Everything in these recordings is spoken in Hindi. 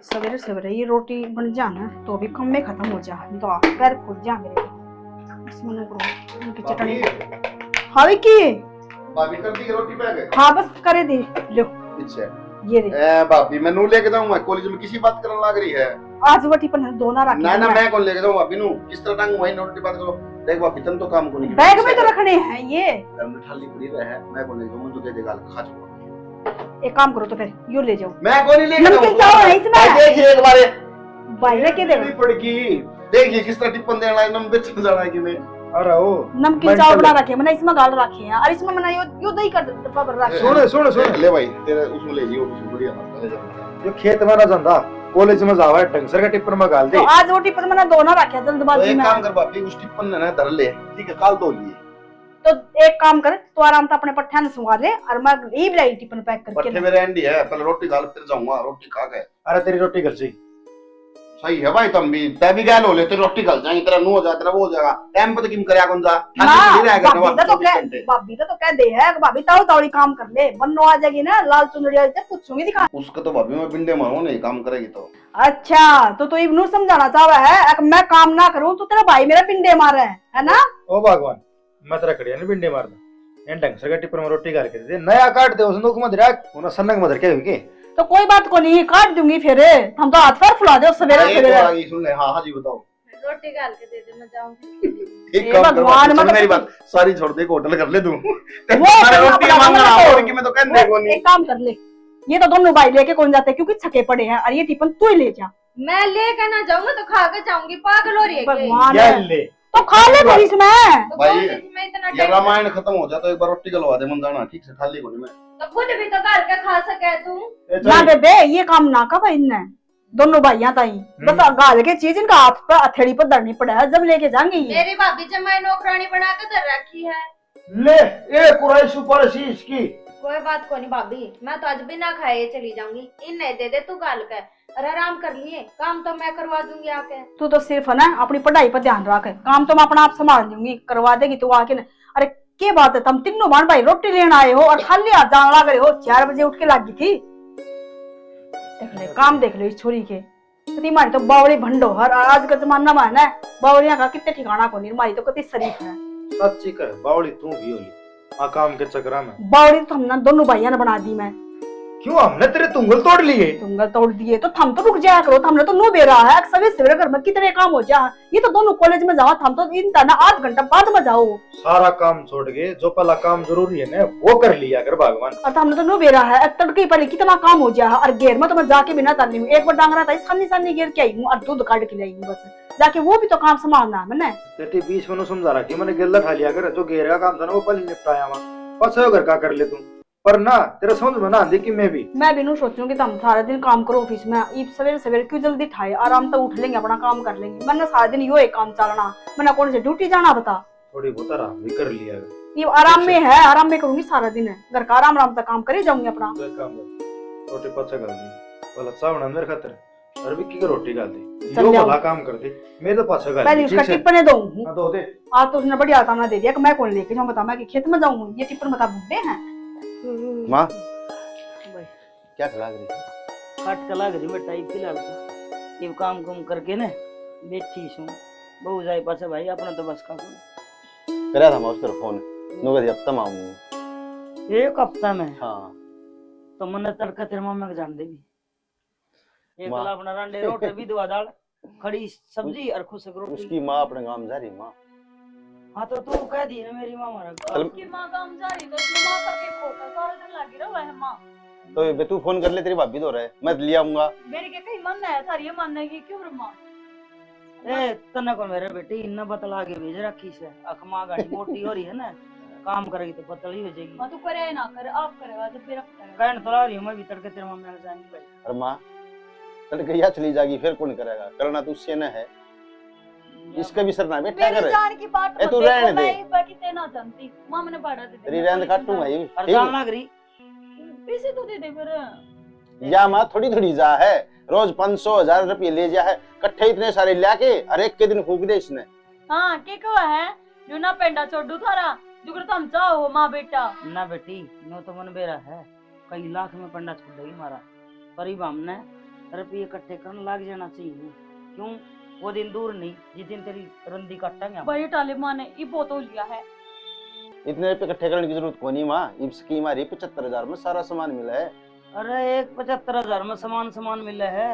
सवेरे सवेरे ये रोटी बन जाना तो अभी कम में खत्म हो जा, तो आप पैर खुल जा मेरे। इसमें उनकी चटनी हाँ की भाभी कर दी रोटी पैक। हाँ बस करे दे लो। अच्छा ये दे भाभी मैं नू लेके जाऊंगा कॉलेज में किसी बात करने लग रही है। आज वो टिफिन दो ना रख ना मैं कौन लेके जाऊं भाभी नू किस तरह टांगू वही रोटी बात करो। देख भाभी तन तो काम को नहीं बैग में तो रखने हैं ये। घर में थाली पड़ी रहे मैं कौन ले जाऊं मुझे दे देगा खा जाऊंगा। एक काम करो तो फिर यू ले जाओ। मैं कौन नहीं लेके नमकीन चावल है इसमें। देखिए एक बार भाई ने के दे पड़गी देखिए किस तरह टिफिन देना है नंबर चल जाना है कि मैं अरे ओ नमकीन चावल बना रखे मैंने इसमें गाल रखे हैं और इसमें मैंने यो दही कर डब्बा भर रखा। सुन ले भाई तेरे उसमें ले जियो उसमें बढ़िया ले जा जो खेत में ना जांदा कॉलेज में जावा ढंगसर का टिप्पर में गाल दे। तो आज वो टिफिन मैंने दो ना रखे जल्दबाजी में। एक काम कर भाभी उस टिफिन ने ना धर ले ठीक है काल धो लिए। तो एक काम कर तो आराम से अपने पट्ठा ने सुंगा ले और मैं यही लाई टिफिन पैक करके। पट्ठे मेरे एंडी है पहले रोटी खा फिर जाऊंगा रोटी खा के। अरे तेरी रोटी घर से सही है भाई तुम भी तै भी गैल हो ले तेरी रोटी खा जाएंगे तेरा नु हो जाए तेरा वो हो जाएगा टाइम पे तो किम करया कौन जा भाभी तो कह दे है भाभी ताऊ ताऊड़ी काम कर ले बन्नो आ जाएगी ना लाल चुनरिया से पूछूंगी दिखा उसका तो भाभी मैं बिंडे मारूं नहीं काम करेगी तो। अच्छा तो इब्नू समझाना चाहा है मैं काम ना करूं तो तेरा भाई मेरा पिंडे मारे है ना। ओ भगवान मैं तेरा कड़िया नहीं बिंडे मारना इन ढंगसर का टिप्पर में रोटी खा के दे नया काट दे उसने मत रख उन्हें सन्नग मत रखे के तो कोई बात को नहीं काट दूंगी फिर हम तो हाथ पर फुला दे सवेरे सवेरे। सुन ले हां जी बताओ रोटी गाल के दे दे मैं जाऊंगी। एक काम कर सुन मेरी बात सारी छोड़ दे होटल कर ले तू वो रोटी मांग रहा हूं कि मैं तो कहने को नहीं। एक काम कर ले ये तो दोनों भाई लेके कौन जाते क्योंकि थके पड़े हैं और ये टिफिन तू ही ले जा। मैं लेकर ना जाऊंगा तो खा के जाऊंगी पागल हो रही है भगवान क्या ले तो खा ले फिर इसमें। तो भाई मैं इतना ये रामायण खत्म हो जाए तो एक बार रोटी गलवा दे मन जाना ठीक से थाली को नहीं मैं तो खुद भी तो गाल के खा सके तू। ना बेबे ये काम ना का भाई इनने दोनों भाइयां ताई बस गाल के चीज इनका हाथ पर हथेली पर धरनी पड़ा है जब लेके जाएंगे ये। मेरी भाभी जमाई नौकरानी बना के धर रखी है। ले ए कुराई सुपर सी इसकी कोई बात को नहीं भाभी मैं तो आज बिना खाए चली जाऊंगी इन नहीं दे दे तू गाल के और आराम कर लिए काम तो मैं करवा दूंगी आके। तू तो सिर्फ है ना अपनी पढ़ाई पर ध्यान रख काम तो मैं अपना आप संभाल लूंगी करवा देगी तू आके ना। अरे क्या बात है तुम तीनों मान भाई रोटी लेने आए हो और खाली हाथ जाने लग रहे हो 4 बजे उठ के लगी थी। देख ले काम देख लो इस छोरी के मारी तो बावड़ी भंडो हर आज का जमाना में है ना बावड़िया का कितने ठिकाना को नहीं मारी तो कति शरीफ है। सच्ची कह बावड़ी तू भी होली आ काम के चक्कर में बावड़ी तो हमने दोनों भाइयों ने बना दी मैं। क्यों हमने तेरे तुंगल तोड़ लिए तुंगल तोड़ दिए तो थम तो रुक जाया करो हमने तो नो बे रहा है सवेरे सवेरे घर में कितने काम हो जा ये तो दोनों कॉलेज में जाओ हम तो इन ना 8 घंटा बाद में जाओ सारा काम छोड़ के जो पहला काम जरूरी है ना वो कर लिया कर भगवान। और हमने तो नो बे रहा है तड़के पहले कितना काम हो जा और घेर में तो मैं जाके बिना ताली हूँ एक बार डांग रहा था सानी सानी घेर के आई हूँ और दूध काट के लाई हूँ बस जाके वो भी तो काम संभालना है मैंने तेरे बीच में समझा रहा कि मैंने गिल्ला खा लिया कर जो घेर का काम था ना वो पहले निपटाया वहाँ पछो घर का कर ले तू पर ना तेरा समझ में ना आंधी कि मैं भी नू सोचूं कि तुम सारा दिन काम करो ऑफिस में सवेरे सवेरे क्यों जल्दी ठाए आराम से उठ लेंगे अपना काम कर लेंगे मैंने सारा दिन यो एक काम चलना मैंने कौन से ड्यूटी जाना बता थोड़ी बहुत आराम भी कर लिया ये आराम में है आराम में करूंगी सारा दिन घर का आराम आराम से काम करे जाऊंगी अपना काम रोटी पचा कर दी वाला चावल मेरे खातिर और भी की रोटी डाल दी चल जो वाला काम कर दे मेरे तो पचा कर पहले उसका टिप्पण दो दो दे आज तो उसने बढ़िया आताना दे दिया कि मैं कौन लेके जाऊं बता मैं कि खेत में जाऊं ये टिप्पण बता बुड्ढे हैं। मां भाई क्या खड़ा रही काट कला गरी में टाइप फिलहाल तो ये काम कुम करके ने बैठी छू बहु जाए पाछे भाई अपना तो बस का करा था मैं उस तरफ फोन नो गई अब तक आऊंगा एक हफ्ता में। हां तो मन तड़का तेरे मामा के जान देगी एक गला अपना रंडे रोटी भी दुआ दाल खड़ी सब्जी और खुशक रोटी उसकी मां अपने गांव जा रही मां। हां तो तू कह दी ना मेरी मां मारा उसकी मां काम जा रही तो उसकी मां करके खोता सारा दिन लगी रहो है मां तो बे तू फोन कर ले तेरी भाभी तो रहे मैं ले आऊंगा मेरी के कहीं मन है थारी मानने की क्यों रे मां ए तना को मेरे बेटी इन्ना बतला के भेज रखी से अखमा गाड़ी मोटी हो रही है ना काम करेगी तो पतली हो जाएगी। मां तू करे ना करे आप करेगा तो फिर कहन तो ला रही हूं मैं भी तड़के तेरे मामा के जाएंगे भाई। अरे मां तड़के या चली जाएगी फिर कौन करेगा करना तो उससे ना है इसका भी सर ना बैठा करे मेरी जान की बात ए तू रहने दे मैं बाकी ते ना जानती मां मैंने बढ़ा दे तेरी रेंद काटूंगा ये और जान लग रही पैसे तो दे दे फिर या मां थोड़ी थोड़ी जा है रोज 500,000 रुपए ले जा है कट्ठे इतने सारे लाके हर एक के दिन फूक दे इसने। हां के को है जो ना पेंडा छोड़ू थारा जुगर तुम चाहो मां बेटा ना बेटी नो तो मन बेरा है कई लाख में पंडा छोड़ देगी मारा करीब हमने रुपये इकट्ठे करने लग जाना चाहिए। क्यों? वो दिन दूर नहीं जिस दिन तेरी रंदी काटेंगे हम। बड़ी टाले माँ ने ये बहुत हो लिया है। इतने रुपए इकट्ठे करने की जरूरत कोनी माँ, इस स्कीम आ रही 75,000 में सारा सामान मिला है। अरे एक 75,000 में सामान मिला है।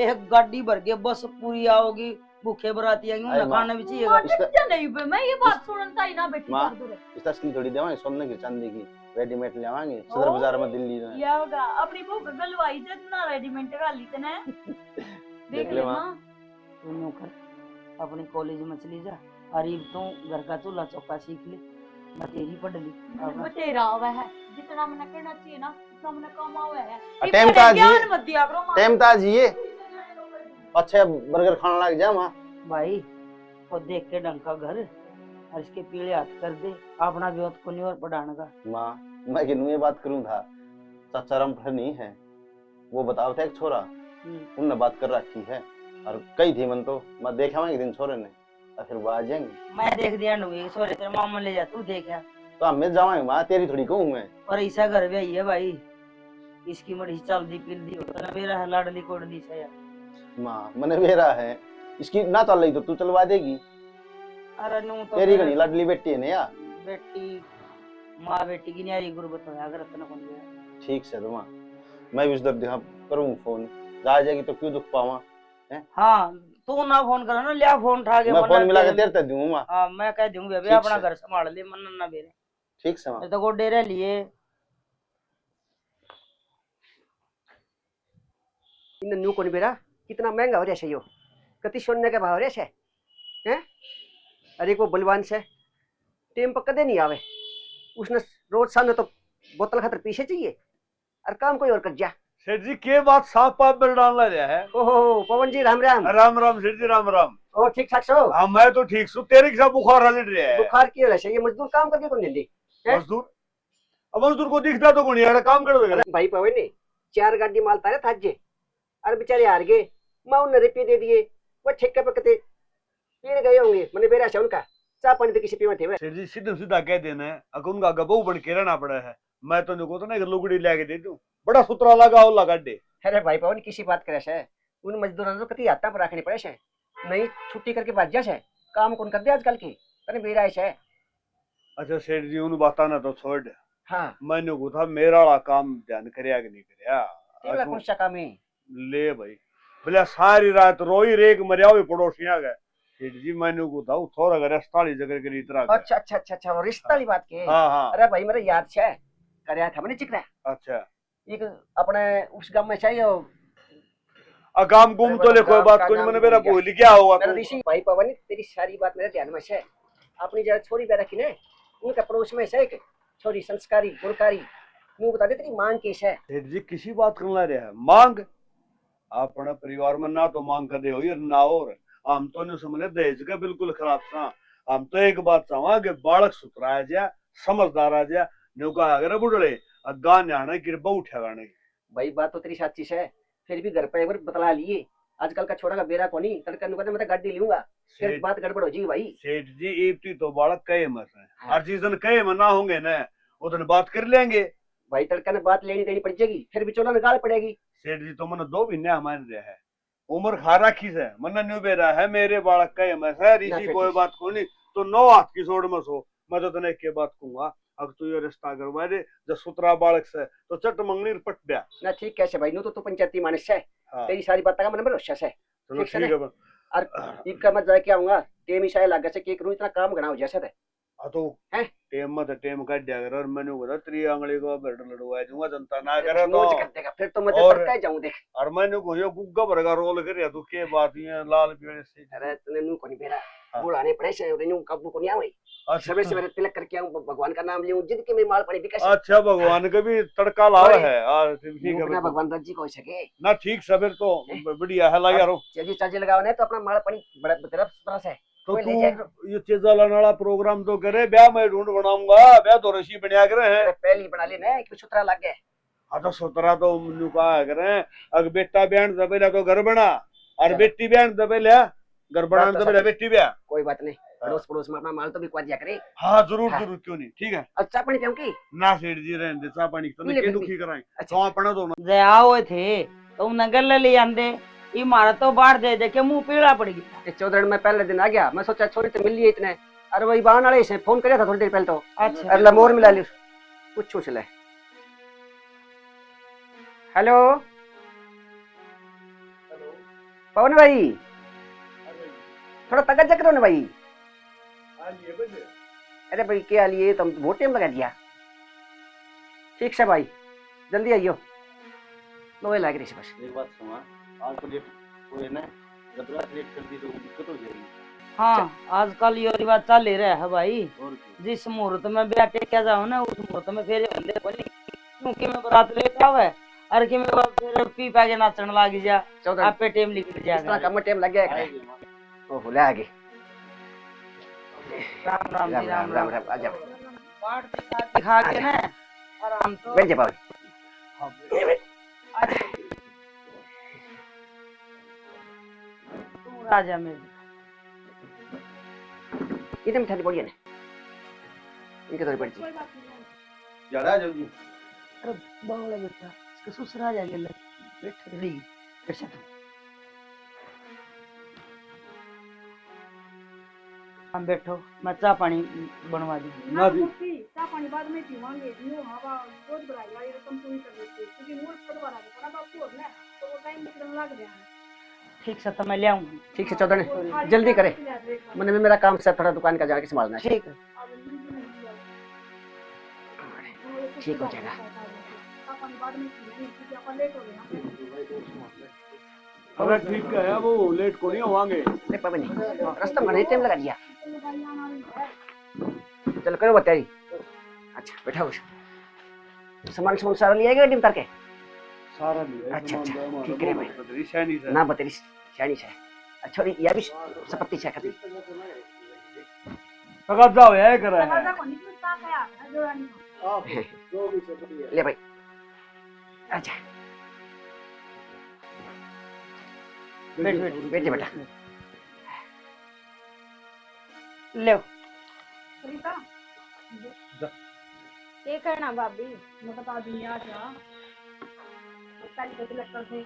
एक गाड़ी भर के बस पूरी आओगी, भूखे बराती आएंगे, अरे उन्हें माँ, खाना भी चाहिए। इसका नहीं बे, मैं ये बात सुनता ही ना बेटी। माँ, बहादुर है। इसका असली थोड़ी देवांगे, सोने की चांदी की रेडीमेड ले आवांगे सदर बाजार में दिल्ली में। क्या होगा अपनी भूख गलवाई दे ना रेडीमेड का ली तने। देख ले माँ, तू यूं कर, अपनी कॉलेज में चली जा, अरीब तू घर का चूल्हा चौका सीख ले, मैं तेरी पढ़ ली। वो तेरा हुआ है, जितना मैंने करना चाहिए ना उतना मैंने कमाया है। टाइम ता जी, ज्ञान मत दिया करो माँ। टाइम ता जी, अच्छा बर्गर खाने लग जा माँ। भाई वो देख के ढंग का घर और इसके पीले हाथ कर दे, अपना व्योत को नहीं और पढ़ाने का। माँ मैं किन्नू ये बात करूँ था, चाचा रामफल नहीं है, वो बताओ था एक छोरा, उनने बात कर रखी है और कई थी मन तो मैं देखा एक दिन छोरे ने, और फिर वो आ जाएंगे। मैं देख दिया नु सोरे तेरे मामा ले जा, तू देखा तो हम में जावांगे माँ, तेरी थोड़ी कहूँ मैं। और ऐसा घर भी है भाई, इसकी मड़ी चल दी पिल दी होता ना, मेरा है लाडली कोड दी से यार। माँ मैंने मेरा है, इसकी ना चल रही तो तू चलवा देगी। अरे नू तो तेरी घनी लाडली बेटी है ना यार। बेटी माँ बेटी की न्यारी गुरबत है, अगर इतना कौन गया। ठीक से तो माँ, मैं भी उस दर्द करूँ फोन, जा जाएगी तो क्यों दुख पावा। हाँ तू ना फोन करो ना, लिया फोन उठा के, मैं फोन मिला के तेरे तक दूँ माँ। हाँ मैं कह दूंगी अभी ठीक अपना से। घर संभाल ले, मन ना बेरे। ठीक से माँ। तो गोडे रह लिए इन न्यू कोनी बेरा कितना महंगा हो रहा है यो, कति सोने का भाव हो रहा है हैं? अरे को बलवान से टेम पर कदे नहीं आवे, उसने रोज सामने तो बोतल खातर पीछे चाहिए और काम कोई और कर जा। सेठ जी के बात साफ पाप में डालना रहा है। ओहो पवन जी राम राम। राम राम सेठ जी, राम राम। और ठीक ठाक सो? हाँ मैं तो ठीक सू, तेरे के साथ बुखार हलट रहा है। बुखार की वजह से ये मजदूर काम करके कौन देंगे हैं? मजदूर, अब मजदूर को दिखता तो कौन यार, काम कर देगा। भाई पवन ने 4 गाड़ी माल तारे था जे, और बेचारे हार गए, मैं उन्हें रुपये दे दिए, वो ठेके पे कते पीने गए होंगे, मैंने बेरा से उनका चाह पानी तो किसी पीवा थे। सेठ जी सीधा सीधा कह देना है, अगर उनका गबू बन के रहना पड़ा है, मैं तो निको तो ना लुगड़ी लेके दे दूं, बड़ा सुतरा लगा हो लगा दे। अरे भाई पवन किसी बात करे से उन मजदूरों को कति हाथा पर रखनी पड़े से, नहीं छुट्टी करके भाग जा से, काम कौन कर दे आजकल की तने बेरा है। अच्छा सेठ जी उन बात ना तो छोड़, हाँ मैंने को था मेरा वाला काम ध्यान करया कि नहीं करया। तेरा कौन सा काम है? ले भाई बोले सारी रात रोई रेक मरिया हुई पड़ोसियां गए। सेठ जी मैंने को था थोड़ा घर 48 जगह के इतना। अच्छा अच्छा अच्छा अच्छा, वो रिश्ता वाली बात के। हाँ हाँ। अरे भाई मेरे याद से करया था मैंने जिक्र। अच्छा एक अपने उस गांव में चाहिए काम गुम तो ले कोई बात कोई नहीं, मैंने मेरा भूल क्या हुआ मेरा ऋषि भाई पवन, तेरी सारी बात मेरे ध्यान में है। अपनी जरा छोरी पे रखी ने, उनका पड़ोस में से एक छोरी संस्कारी गुणकारी, यूं बता दे तेरी मांग कैसे है? सेठ जी किसी बात करना रहा है मांग, अपने परिवार में ना तो मांग कर दे हो ना, और हम तो नहीं समझे दहेज का बिल्कुल खराब सा। हम तो एक बात चाहवा कि बालक सुतरा जा, समझदार आ जा, न्यूका अगर बुढ़े गान आने गिरबा उठा गाने। भाई बात तो तेरी सच्ची है, फिर भी घर पे एक बार बतला लिए, आजकल का छोड़ा का बेरा को नहीं तड़का नु कहते मैं तो गाड़ी लूंगा, फिर बात गड़बड़ हो जाएगी भाई। सेठ जी इब्ती तो बालक कहे मत है, हर चीज कहे में ना होंगे ना, उधर बात कर लेंगे। भाई तड़का ने बात लेनी देनी पड़ जाएगी, फिर भी चोला में गाल पड़ेगी। सेठ जी तो मैंने 2 महीने हमारे रहे है, उम्र खा रखी से मन न्यू बेरा है, मेरे बालक कहे मैं सर इसी कोई बात को नहीं तो 9 हाथ की सोड़ में सो, मैं तो तने के बात कहूंगा अब तू ये रिश्ता करवा दे जब सुतरा बालक से तो चट मंगनी पट ब्या ना। ठीक कैसे भाई, नु तो तू पंचायती मानस है। हाँ। तेरी सारी बात का मन भरोसा है। चलो ठीक है ठीक है और इनका मत जाके आऊंगा, टेम ईशाए लागे से केक रू इतना काम घना हो जैसे थे तो हैं? टेम मत टेम काट दिया कर, और मैंने बोला 3 आंगली को बेड लड़वा दूंगा, जनता ना करे तो रोज कर देगा, फिर तो मैं और- पड़ता जाऊं देख। और मैंने को यो गुग्गा भर का रोल कर तू के बात ये लाल पीले से। अरे तूने नु कोनी बेरा हाँ। बुलाने पड़े से, रे नु काबू को नहीं आवे, सवेरे सवेरे तिलक करके आऊं, भगवान का नाम लूं, जिंदगी में माल पड़ी बिका से। अच्छा भगवान का भी तड़का ला ओए, है यार, ठीक है अपना बिल्कुल। भगवान दत्त जी को सके ना ठीक सवेर तो बढ़िया है ला यारो। चजी चाजी लगाओ ने तो अपना माल पड़ी बड़ा तरफ तरह से तो कोई तू ले जाए। ये चीजा लाने वाला प्रोग्राम तो करे, ब्याह मैं ढूंढ बनाऊंगा, ब्याह तो रसी बनया करे है। अरे पहली बना ले ने कि सुतरा लग गए। हाँ तो सुतरा तो मनु कहा करे, अगर बेटा बहन दबेला तो घर बना, और चलो। बेटी बहन दबेला घर बना बात तो दबेला सही। बेटी ब्याह। कोई बात नहीं, पड़ोस पड़ोस में अपना माल तो बिकवा दिया करे। हाँ जरूर हाँ। जरूर, क्यों नहीं, ठीक है अच्छा पानी पियो की? ना सेठ जी रहने दे, चाह पानी तो ले के फिर दुखी भी। कराएं अच्छा तो अपना दो जय आओ थे तो उन्हें गले ले आंदे। ये मारा तो बाहर दे दे के मुंह पीला पड़ गया। ये चौधरी में पहले दिन आ गया, मैं सोचा छोरी तो मिल ली इतने, अरे वही बहाना वाले से फोन किया था थोड़ी देर पहले तो। अच्छा अरे मोर मिला ली कुछ ले। हेलो पवन भाई, थोड़ा तगड़ करो ना भाई। अरे भाई क्या लिए तुम बहुत टाइम लगा दिया। ठीक से भाई जल्दी आइयो, लोहे लाग रही से बस। एक बात सुना, आज तो लेट हुए ना, जब रात लेट कर दी तो दिक्कत हो जाएगी। हाँ आजकल ये रिवाज चल ही रहा है भाई। और क्या? जिस मुहूर्त में ब्याह टेका जाओ ना उस मुहूर्त में फेरे बंदे बनी, क्योंकि मैं बारात लेट आवे और कि मैं फिर पी पा के नाचने लग जा। चौधरी आप पे टाइम निकल इस तरह जाएगा। कम टाइम लग गया है। ओह ले आगे। राम राम जी, राम राम राम आ जाओ। बाट दिखा के ना आराम तो बैठ जा पवन। तू राजा मेरे। इधर मिठाई बोलिए ना, इनके थोड़ी पड़ी। जा रहा है जल्दी। अरे बावला बेटा इसका ससुरा जाके ले बैठ रही कैसे तू। हम बैठो, मैं चाय पानी बनवा दूं। ना दी चाय पानी बाद में पीवांगे। नो हवा बहुत बड़ा है, ये तुम पूरी कर देते क्योंकि मूड कटवा रहा है बड़ा बाप को ना, तो वो टाइम निकलने लग गया है। ठीक से तो मैं ले आऊंगी। ठीक है चौधरी जल्दी करे, मैंने भी मेरा काम से थोड़ा दुकान का जाके संभालना है। ठीक है ठीक हो जाएगा। अगर ठीक है वो लेट को नहीं होवांगे। अरे पवन रास्ता में टाइम लगा दिया। चलो करो बताइए। अच्छा बैठा सामान सारा लिया गया डिम के सारा लिया। अच्छा अच्छा ठीक है भाई। शैनी से ना बतेरी शानी से अच्छा री या भी सपत्ती से खाती तगड़ जाओ ये कर रहा है। ले भाई। अच्छा बैठ बैठ बैठ जा बेटा। ले ये करना भाभी। मैं बता दूंगी आज क्या पहले तो लक्कर से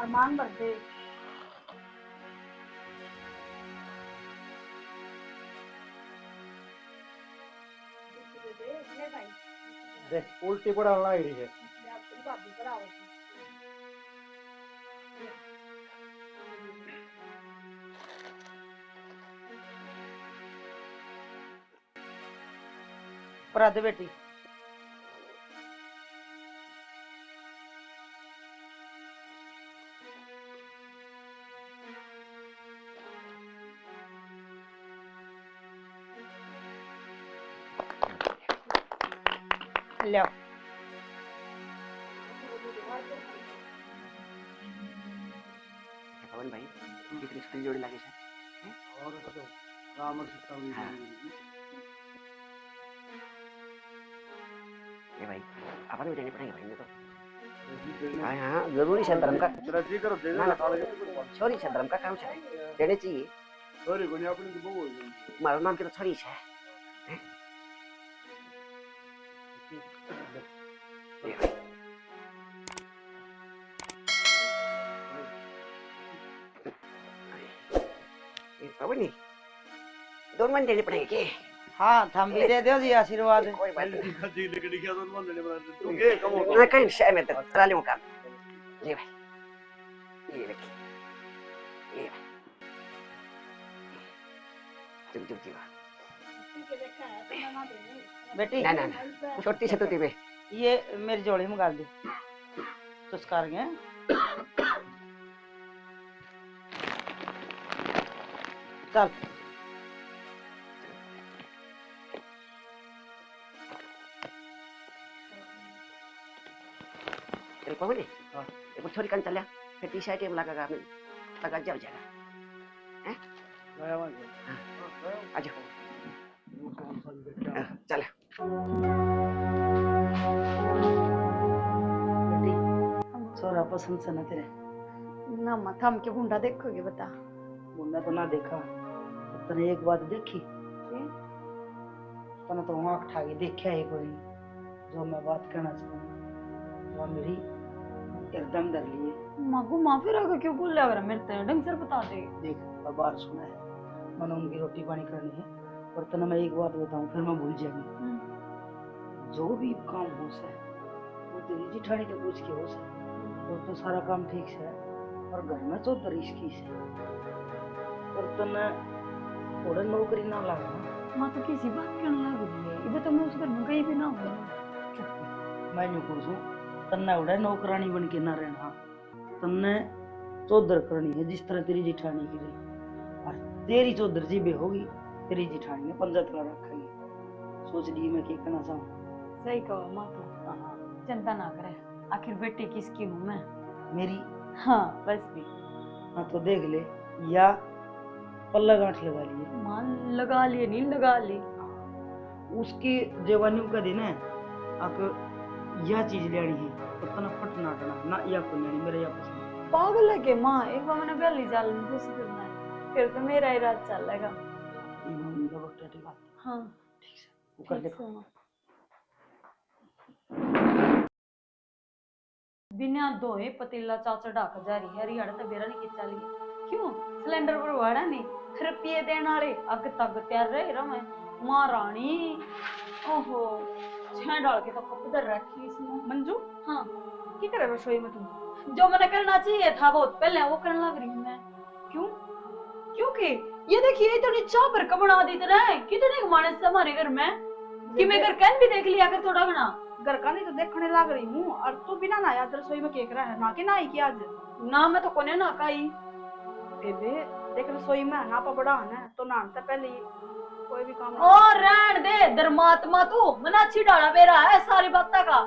अरमान भरते देख उल्टी पड़ा लग रही है। पराधे बेटी ले पवन भाई कितनी स्किल जोड़ी लगी है। और तो राम सीता भी ये भाई अपन भी देने पड़ेंगे भाई तो। हाँ हाँ जरूरी है धर्म का। तेरा जी करो दे ना, देना ना। साले छोरी से धर्म का काम है देने चाहिए। सॉरी कोनी अपनी तो बहु हो गई। मारो नाम की तो छोरी है। ये भाई। ये पवन नहीं दोनों मन देने पड़ेंगे के। हाँ थम भी दे दो जी आशीर्वाद। कोई बात नहीं। जी लेके दिखा तो मन लेने बना तू के कम हो मैं कहीं शहर में चला लूँ काम। ये भाई ये देखिए ये भाई चुप चुप जीवा। बेटी ना ना ना छोटी से तो तीबे ये मेरी जोड़ी में गाल दे चुस्कार गए। चल तेरे पवन ने ये छोरी कान चला फिर टी शर्ट में लगा मैं लगा जाओ जाएगा। गया वहां आ जाओ चल। बेटी छोरा पसंद से ना तेरे ना मत हम के गुंडा देखोगे बता। मुन्ना तो ना देखा तने एक बात देखी तने तो आँख ठाके देखा है कोई जो मैं बात करना चाहूँ वो मेरी एकदम डर लिए। माँ को माँ फिर आगे क्यों बोल रहा है मेरे तो ढंग से बता दे। देख अब बात सुना है, मैंने उनकी रोटी पानी करनी है, पर तना मैं एक बात बताऊं फिर मैं भूल जाऊंगी। जो भी काम हो से वो तेरी जिठानी से पूछ के हो से, और तो सारा काम ठीक से है, और घर में तो दरिश की से, पर तना थोड़ा नौकरी ना लगा। माँ तो किसी बात करने लग गई है, ये तो मैं उस घर में कहीं भी ना हूँ। मैं यूं पूछूं, तन्ने उड़े नौकरानी बन के ना रहना, तन्ने चौधर करनी है जिस तरह तेरी जिठानी की रही, और तेरी चौधर जी बे होगी तेरी जिठानी ने पंजाब का रखेगी। सोच ली मैं क्या कहना चाहूँ। सही कहो माँ तो। हाँ चिंता ना करे, आखिर बेटी किसकी हूँ मैं। मेरी। हाँ बस भी। हाँ तो देख ले, या पल्ला गांठ लगा लिए। माँ लगा लिए नहीं लगा ली। उसकी जवानी का दिन है, आकर यह चीज लेनी है तो तना फट ना डना ना, या कोई लेनी मेरे या पसंद। पागल है के माँ, एक बार मैंने गली जाल में घुस करना है, फिर तो मेरा ही राज चलेगा। ये मतलब बकटे बात। हाँ ठीक है, वो कर ठीक देखो। से माँ। बिना धोए पतीला चाचा ढाक जा रही है, रियाड़ा तो बेरा नहीं खिंचा ली। क्यों सिलेंडर पर वाड़ा नहीं, रुपये देने वाले अग तक तैयार रहे रहा मैं। महारानी ओहो छह डाल के तो कप इधर रखी इसने। मंजू हाँ की करे रसोई में तुम? जो मैंने करना चाहिए था बहुत पहले वो करने लग रही हूँ मैं। क्यों? क्योंकि ये देखिए इतनी चाह भर का बना दी तरह कितने कमाने से हमारे घर में कि मैं घर कैन भी देख लिया कर थोड़ा बना। घर का नहीं तो देखने लग रही हूँ, और तू बिना ना याद रसोई में केक रहा है ना कि ना ही कि आज ना मैं तो कोने ना खाई। बेबे देख रसोई में ना पबड़ा है तो नान से पहले कोई भी काम और रहन दे धर्मात्मा तू मना अच्छी डाला मेरा है सारी बातें का।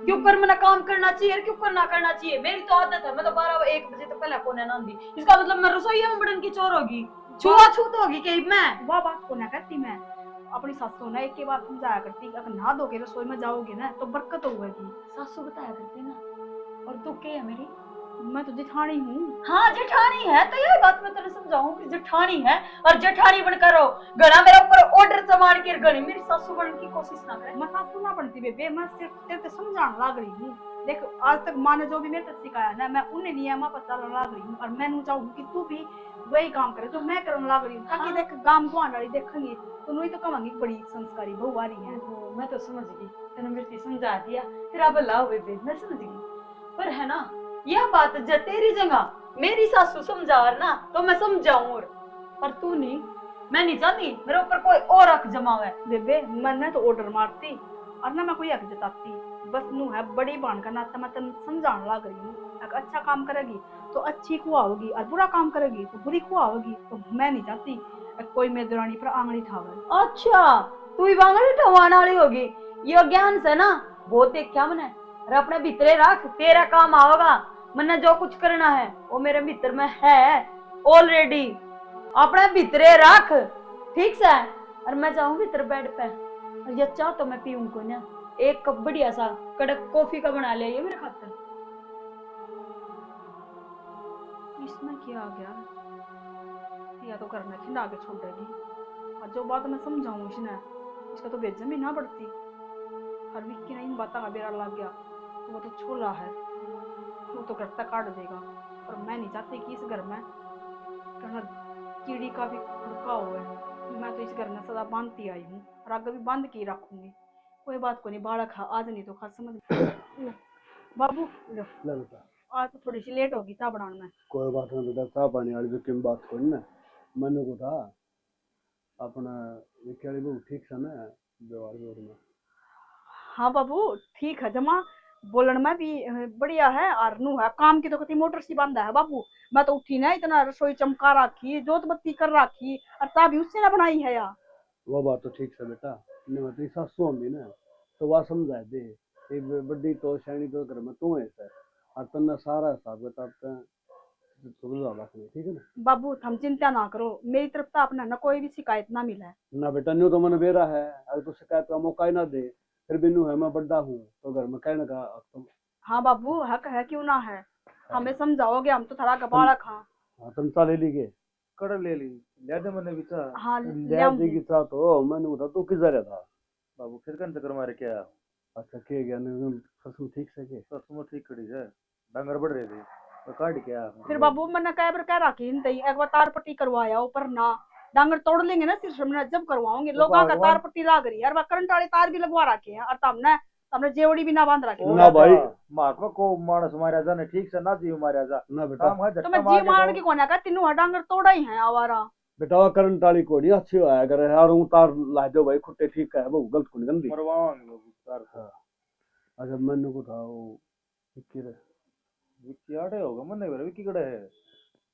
क्यों कर मैंने काम करना चाहिए क्यों कर ना करना चाहिए, मेरी तो आदत है। मैं तो 12-1 बजे तो पहले कोने ना दी, इसका मतलब मैं रसोई में बड़न की चोर होगी, छुआछूत होगी कहीं मैं। वाह बात को ना करती मैं अपनी सासू ना एक के बाद समझाया करती, अगर नहा धो के रसोई में जाओगे ना तो बरकत होगी। सासू बताया करती ना। और तू क्या है मेरी? मैं तो जेठानी हूँ। हाँ जेठानी है तो यही बात मैं तेरे समझाऊं कि जेठानी है और जेठानी बनकर रहो। घड़ा मेरे ऊपर ऑर्डर जमान के घड़ी मेरी सासू बनने की कोशिश ना करे। मैं सासू ना बनती बेबे, मैं सिर्फ तेरे समझाने लग रही हूँ। देख आज तक माँ ने जो भी मेरे तक सिखाया ना मैं उन्हें नियम पर चलने लग रही हूँ, और मैं चाहूँ कि तू भी वही काम करे जो मैं करने लग रही हूँ, ताकि देख गांव को आने वाली देखेंगे तो नहीं तो कमांगी बड़ी संस्कारी बहू आ रही है। मैं तो समझ गई, तेने मेरे समझा दिया तेरा भला हो बेबे, मैं समझ गई। पर है ना यह बात जब तेरी जगह मेरी सासू समझा ना तो मैं समझाऊं, और पर तू नहीं, मैं नहीं चाहती मेरे ऊपर कोई और हक जमा हुआ है। बेबे मैंने तो ऑर्डर मारती और ना मैं कोई हक जताती, बस नू है बड़ी बहन का नाता मैं तेन समझाने लग रही हूँ। अगर अच्छा काम करेगी तो अच्छी खुआ होगी, और बुरा काम करेगी तो बुरी खुआ होगी। तो मैं नहीं चाहती कोई मेरी दरानी पर आंगली ठावे। अच्छा तू ही आंगली ठवाने वाली होगी, ये ज्ञान से ना बहुत देखा मैंने। और अपने भीतरे रख, तेरा काम आओगा। मैंने जो कुछ करना है वो मेरे भीतर में है ऑलरेडी, अपने भीतरे रख ठीक से। और मैं जाऊंगी तेरे बेड पे, और ये चाह तो मैं पीऊं को ना एक कप बढ़िया सा कड़क कॉफी का बना लिया ये मेरे खातिर। इसमें क्या आ गया, या तो करना खिंडा के छोड़ देगी, और जो बात मैं समझाऊं इसने इसका तो बेइज्जती भी ना बढ़ती। हर विक्की ने इन बातों का बेरा लग गया तो वो तो छोला है, वो तो घर तक काट देगा। और मैं नहीं चाहती कि इस घर में कीड़ी का भी खुड़का हुआ। मैं तो इस घर में सदा बांधती आई हूँ और आगे भी बांध के ही रखूंगी। कोई बात को नहीं, बाड़ा खा आज नहीं तो खा समझ। बाबू आज तो थोड़ी सी लेट होगी चाह बनाने में। कोई बात नहीं बेटा, चाह पानी वाली की बात करी ना, मैंने को था अपना ये क्या वो ठीक सा ना व्यवहार में। हाँ बाबू ठीक है, जमा बोलन में भी बढ़िया है, और नू है काम की तो कति मोटर सी बांधा है बाबू। मैं तो उठी ना इतना रसोई चमका रखी, जोत बत्ती कर रखी, और चाह भी उससे ना बनाई है यार। वो बात तो ठीक है बेटा, नहीं सासू होंगी ना तो वह समझा दे, बड़ी तो शैनी तो घर में तू है सर, और तन्ना सारा हिसाब किताब ठीक है ना बाबू। हम चिंता ना करो, मेरी तरफ से अपना ना कोई भी शिकायत ना मिला है ना बेटा। न्यू तो मैंने बेरा है, अगर तो शिकायत का मौका ही ना दे फिर भी नू है मैं बड़ा हूँ तो घर में कहने का तुम। हाँ बाबू हक है क्यों ना है, हमें समझाओगे हम तो थोड़ा गपाड़ा खा। हाँ तुम चा ले ली के कड़ ले ली ले दे मैंने भी चाह। हाँ ले देगी चा तो मैंने बता तू किधर रहा था बाबू फिर कन चक्कर मारे क्या? अच्छा के गया नहीं ससुर ठीक से के ससुर ठीक खड़ी है, डंगर बढ़ रहे थे तो काट क्या फिर बाबू मैंने कह रखी नहीं एक बार तार पट्टी करवाया ऊपर ना डांगर तोड़ लेंगे ना सिर्फ हमने जब करवाओगे लोग का तार पट्टी लाग रही है यार करंट वाले तार भी लगवा रखे हैं और हमने जेवड़ी भी ना बांध रखी ना भाई महात्मा को मानस मारा जा ने ठीक से ना जीव मारा जा ना बेटा तो मैं जी मार के कोने का तीनों डांगर तोड़ा ही है आवारा बेटा करंट वाली कोड़ी अच्छी होया करे यार उतार ला दो भाई खुट्टे ठीक है वो गलत कोनी गंदी मरवावांगे लोग तार हाँ। अच्छा मैंने को था वो विक्की आड़े होगा मन नहीं विक्की कड़े है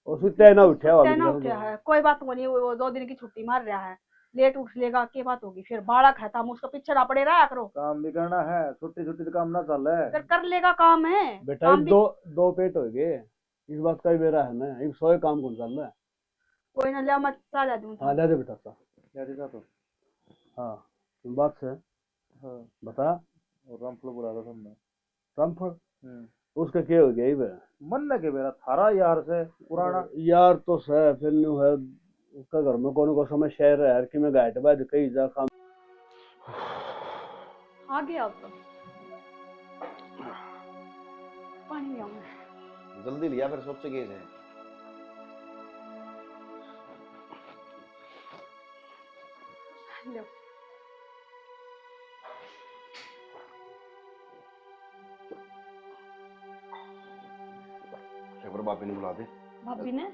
और सुत्या ना उठा वाली ना उठा है कोई बात नहीं वो 2 दिन की छुट्टी मार रहा है लेट उठ लेगा क्या बात होगी फिर बालक है हम उसका पीछे ना पड़े रहा करो काम भी करना है छुट्टी छुट्टी तो काम ना चल है फिर कर लेगा काम है बेटा दो पेट हो गए इस बात का ही बेरा है ना एक 100 काम कौन चल रहा है कोई ना ले मत साला दूं हाँ ले दे बेटा सा क्या देता तो हाँ तुम बात से हाँ बता और रामफल बुला था तुमने रामफल उसका क्या हो गया ये मन न के मेरा थारा यार से पुराना यार तो सह फिर न्यू है उसका घर में कौन समस्या है यार कि मैं गाइड बाद कहीं जा काम आ गया अब तो पानी ले आऊं जल्दी लिया फिर सोच के है लो खबर भाभी ने बुला दे भाभी ने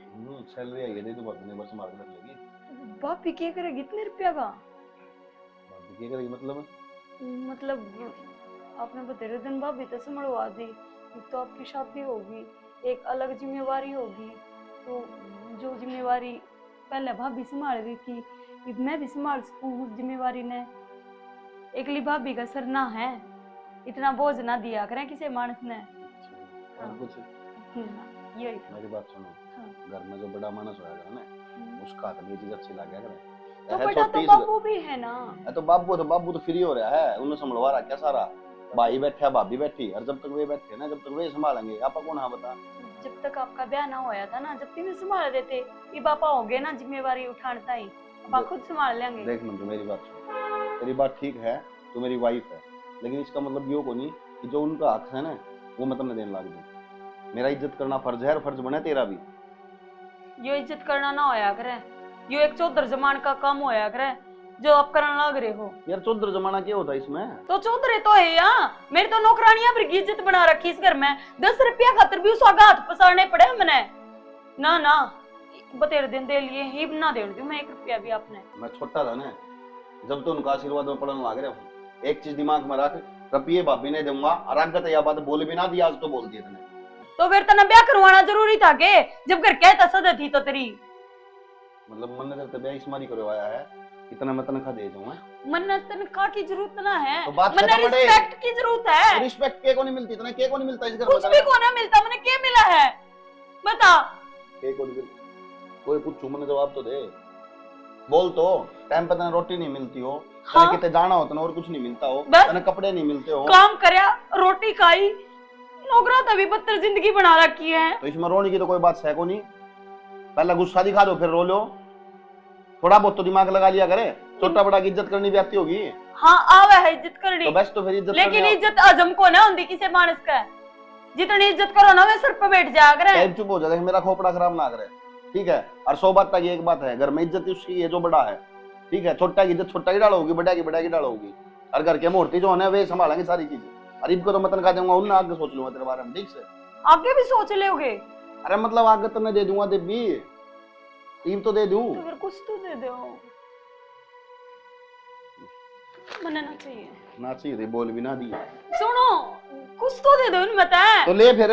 सैलरी आई है दे तो भाभी ने बस मार्केट रख लेगी भाभी क्या करेगी इतने रुपया का भाभी क्या करेगी मतलब आपने बतेरे दिन भाभी तो संभलवा दी तो आपकी शादी होगी एक अलग जिम्मेवारी होगी तो जो जिम्मेवारी पहले भाभी संभाल रही थी अब मैं भी संभाल सकूं उस जिम्मेवारी ने एकली भाभी का सर ना है इतना बोझ ना दिया करें किसी मानस ने और कुछ यही मेरी बात सुनो हाँ। घर में जो बड़ा मानस होया करे ना उसका हाथ में ये चीज अच्छी लग गया करे तो बड़ा तो बाबू भी है ना तो बाबू तो फ्री हो रहा है उन्हें संभलवा रहा क्या सारा भाई बैठा भाभी बैठी और जब तक वे बैठे ना जब तक वे संभालेंगे आपा कौन हाँ बता जब तक आपका ब्याह ना होया था ना जब तीन संभाल देते ये पापा हो गए ना जिम्मेवारी उठाता ही आप खुद संभाल लेंगे देख मंजू मेरी बात सुन तेरी बात ठीक है तू मेरी वाइफ है लेकिन इसका मतलब यो को नहीं कि जो उनका हक है ना वो मैं तुमने देने लग दूं मेरा इज्जत करना फर्ज है और फर्ज बने तेरा भी यो इज्जत करना ना होया करे यो एक चौधर जमान का काम होया करे जो आप करने लग रहे हो यार चौधर जमाना क्या होता है इसमें तो चौधरे तो है यार मेरी तो नौकरानियां पर इज्जत बना रखी इस घर में 10 रुपया खातर भी उसका हाथ पसारने पड़े मैंने ना बतेरे दिन दे लिए ही ना दे दूं मैं 1 रुपया भी आपने मैं छोटा था ना जब तो उनका आशीर्वाद में पढ़ने लग रहा हूँ एक चीज दिमाग में रख रुपये भाभी ने दूंगा और आगे यह बात बोल भी ना दी आज तो बोल दिया तूने तो फिर तना ब्याह करवाना जरूरी था के जब घर कहता सद थी तो तेरी मतलब मन ने ब्याह इस मारी करवाया है इतना मैं तनख्वाह दे दूंगा मन तनख्वाह की जरूरत ना है तो बात मन रिस्पेक्ट की जरूरत है रिस्पेक्ट के को नहीं मिलती इतना के को नहीं मिलता इस घर में कुछ भी को ना मिलता मैंने क्या मिला है बता के को नहीं कोई पूछू मैंने जवाब तो दे बोल तो टाइम पे तने रोटी नहीं मिलती हो हाँ? कितने जाना हो तने और कुछ नहीं मिलता हो बस तने कपड़े नहीं मिलते हो काम करया रोटी खाई नौकरा तभी बदतर जिंदगी बना रखी है तो इसमें रोने की तो कोई बात है को नहीं पहले गुस्सा दिखा दो फिर रो लो थोड़ा बहुत तो दिमाग लगा लिया करे छोटा बड़ा की इज्जत करनी भी आती होगी हाँ आवे है इज्जत करनी तो बस तो फिर इज्जत लेकिन इज्जत आजम को ना होती किसी मानस का जितनी इज्जत करो ना वे सर पे बैठ जाया करे चुप हो जा मेरा खोपड़ा खराब ना करे ठीक है और 100 बात तक एक बात है घर में इज्जत उसकी है जो बड़ा है ठीक है छोटा की इज्जत छोटा की डाल होगी बड़ा की डाल होगी और घर के मूर्ति जो है वे संभालेंगे सारी चीजें और इनको तो मैं तनख्वाह दूंगा उन्हें आगे सोच लूंगा तेरे बारे में ठीक से आगे भी सोच लोगे अरे मतलब आगे तो मैं दे दूंगा देवी टीम तो दे दूं तो फिर कुछ तो दे दो मना ना चाहिए ना चाहिए बोल भी ना दिया सुनो कुछ तो दे दो इन मत तो ले फिर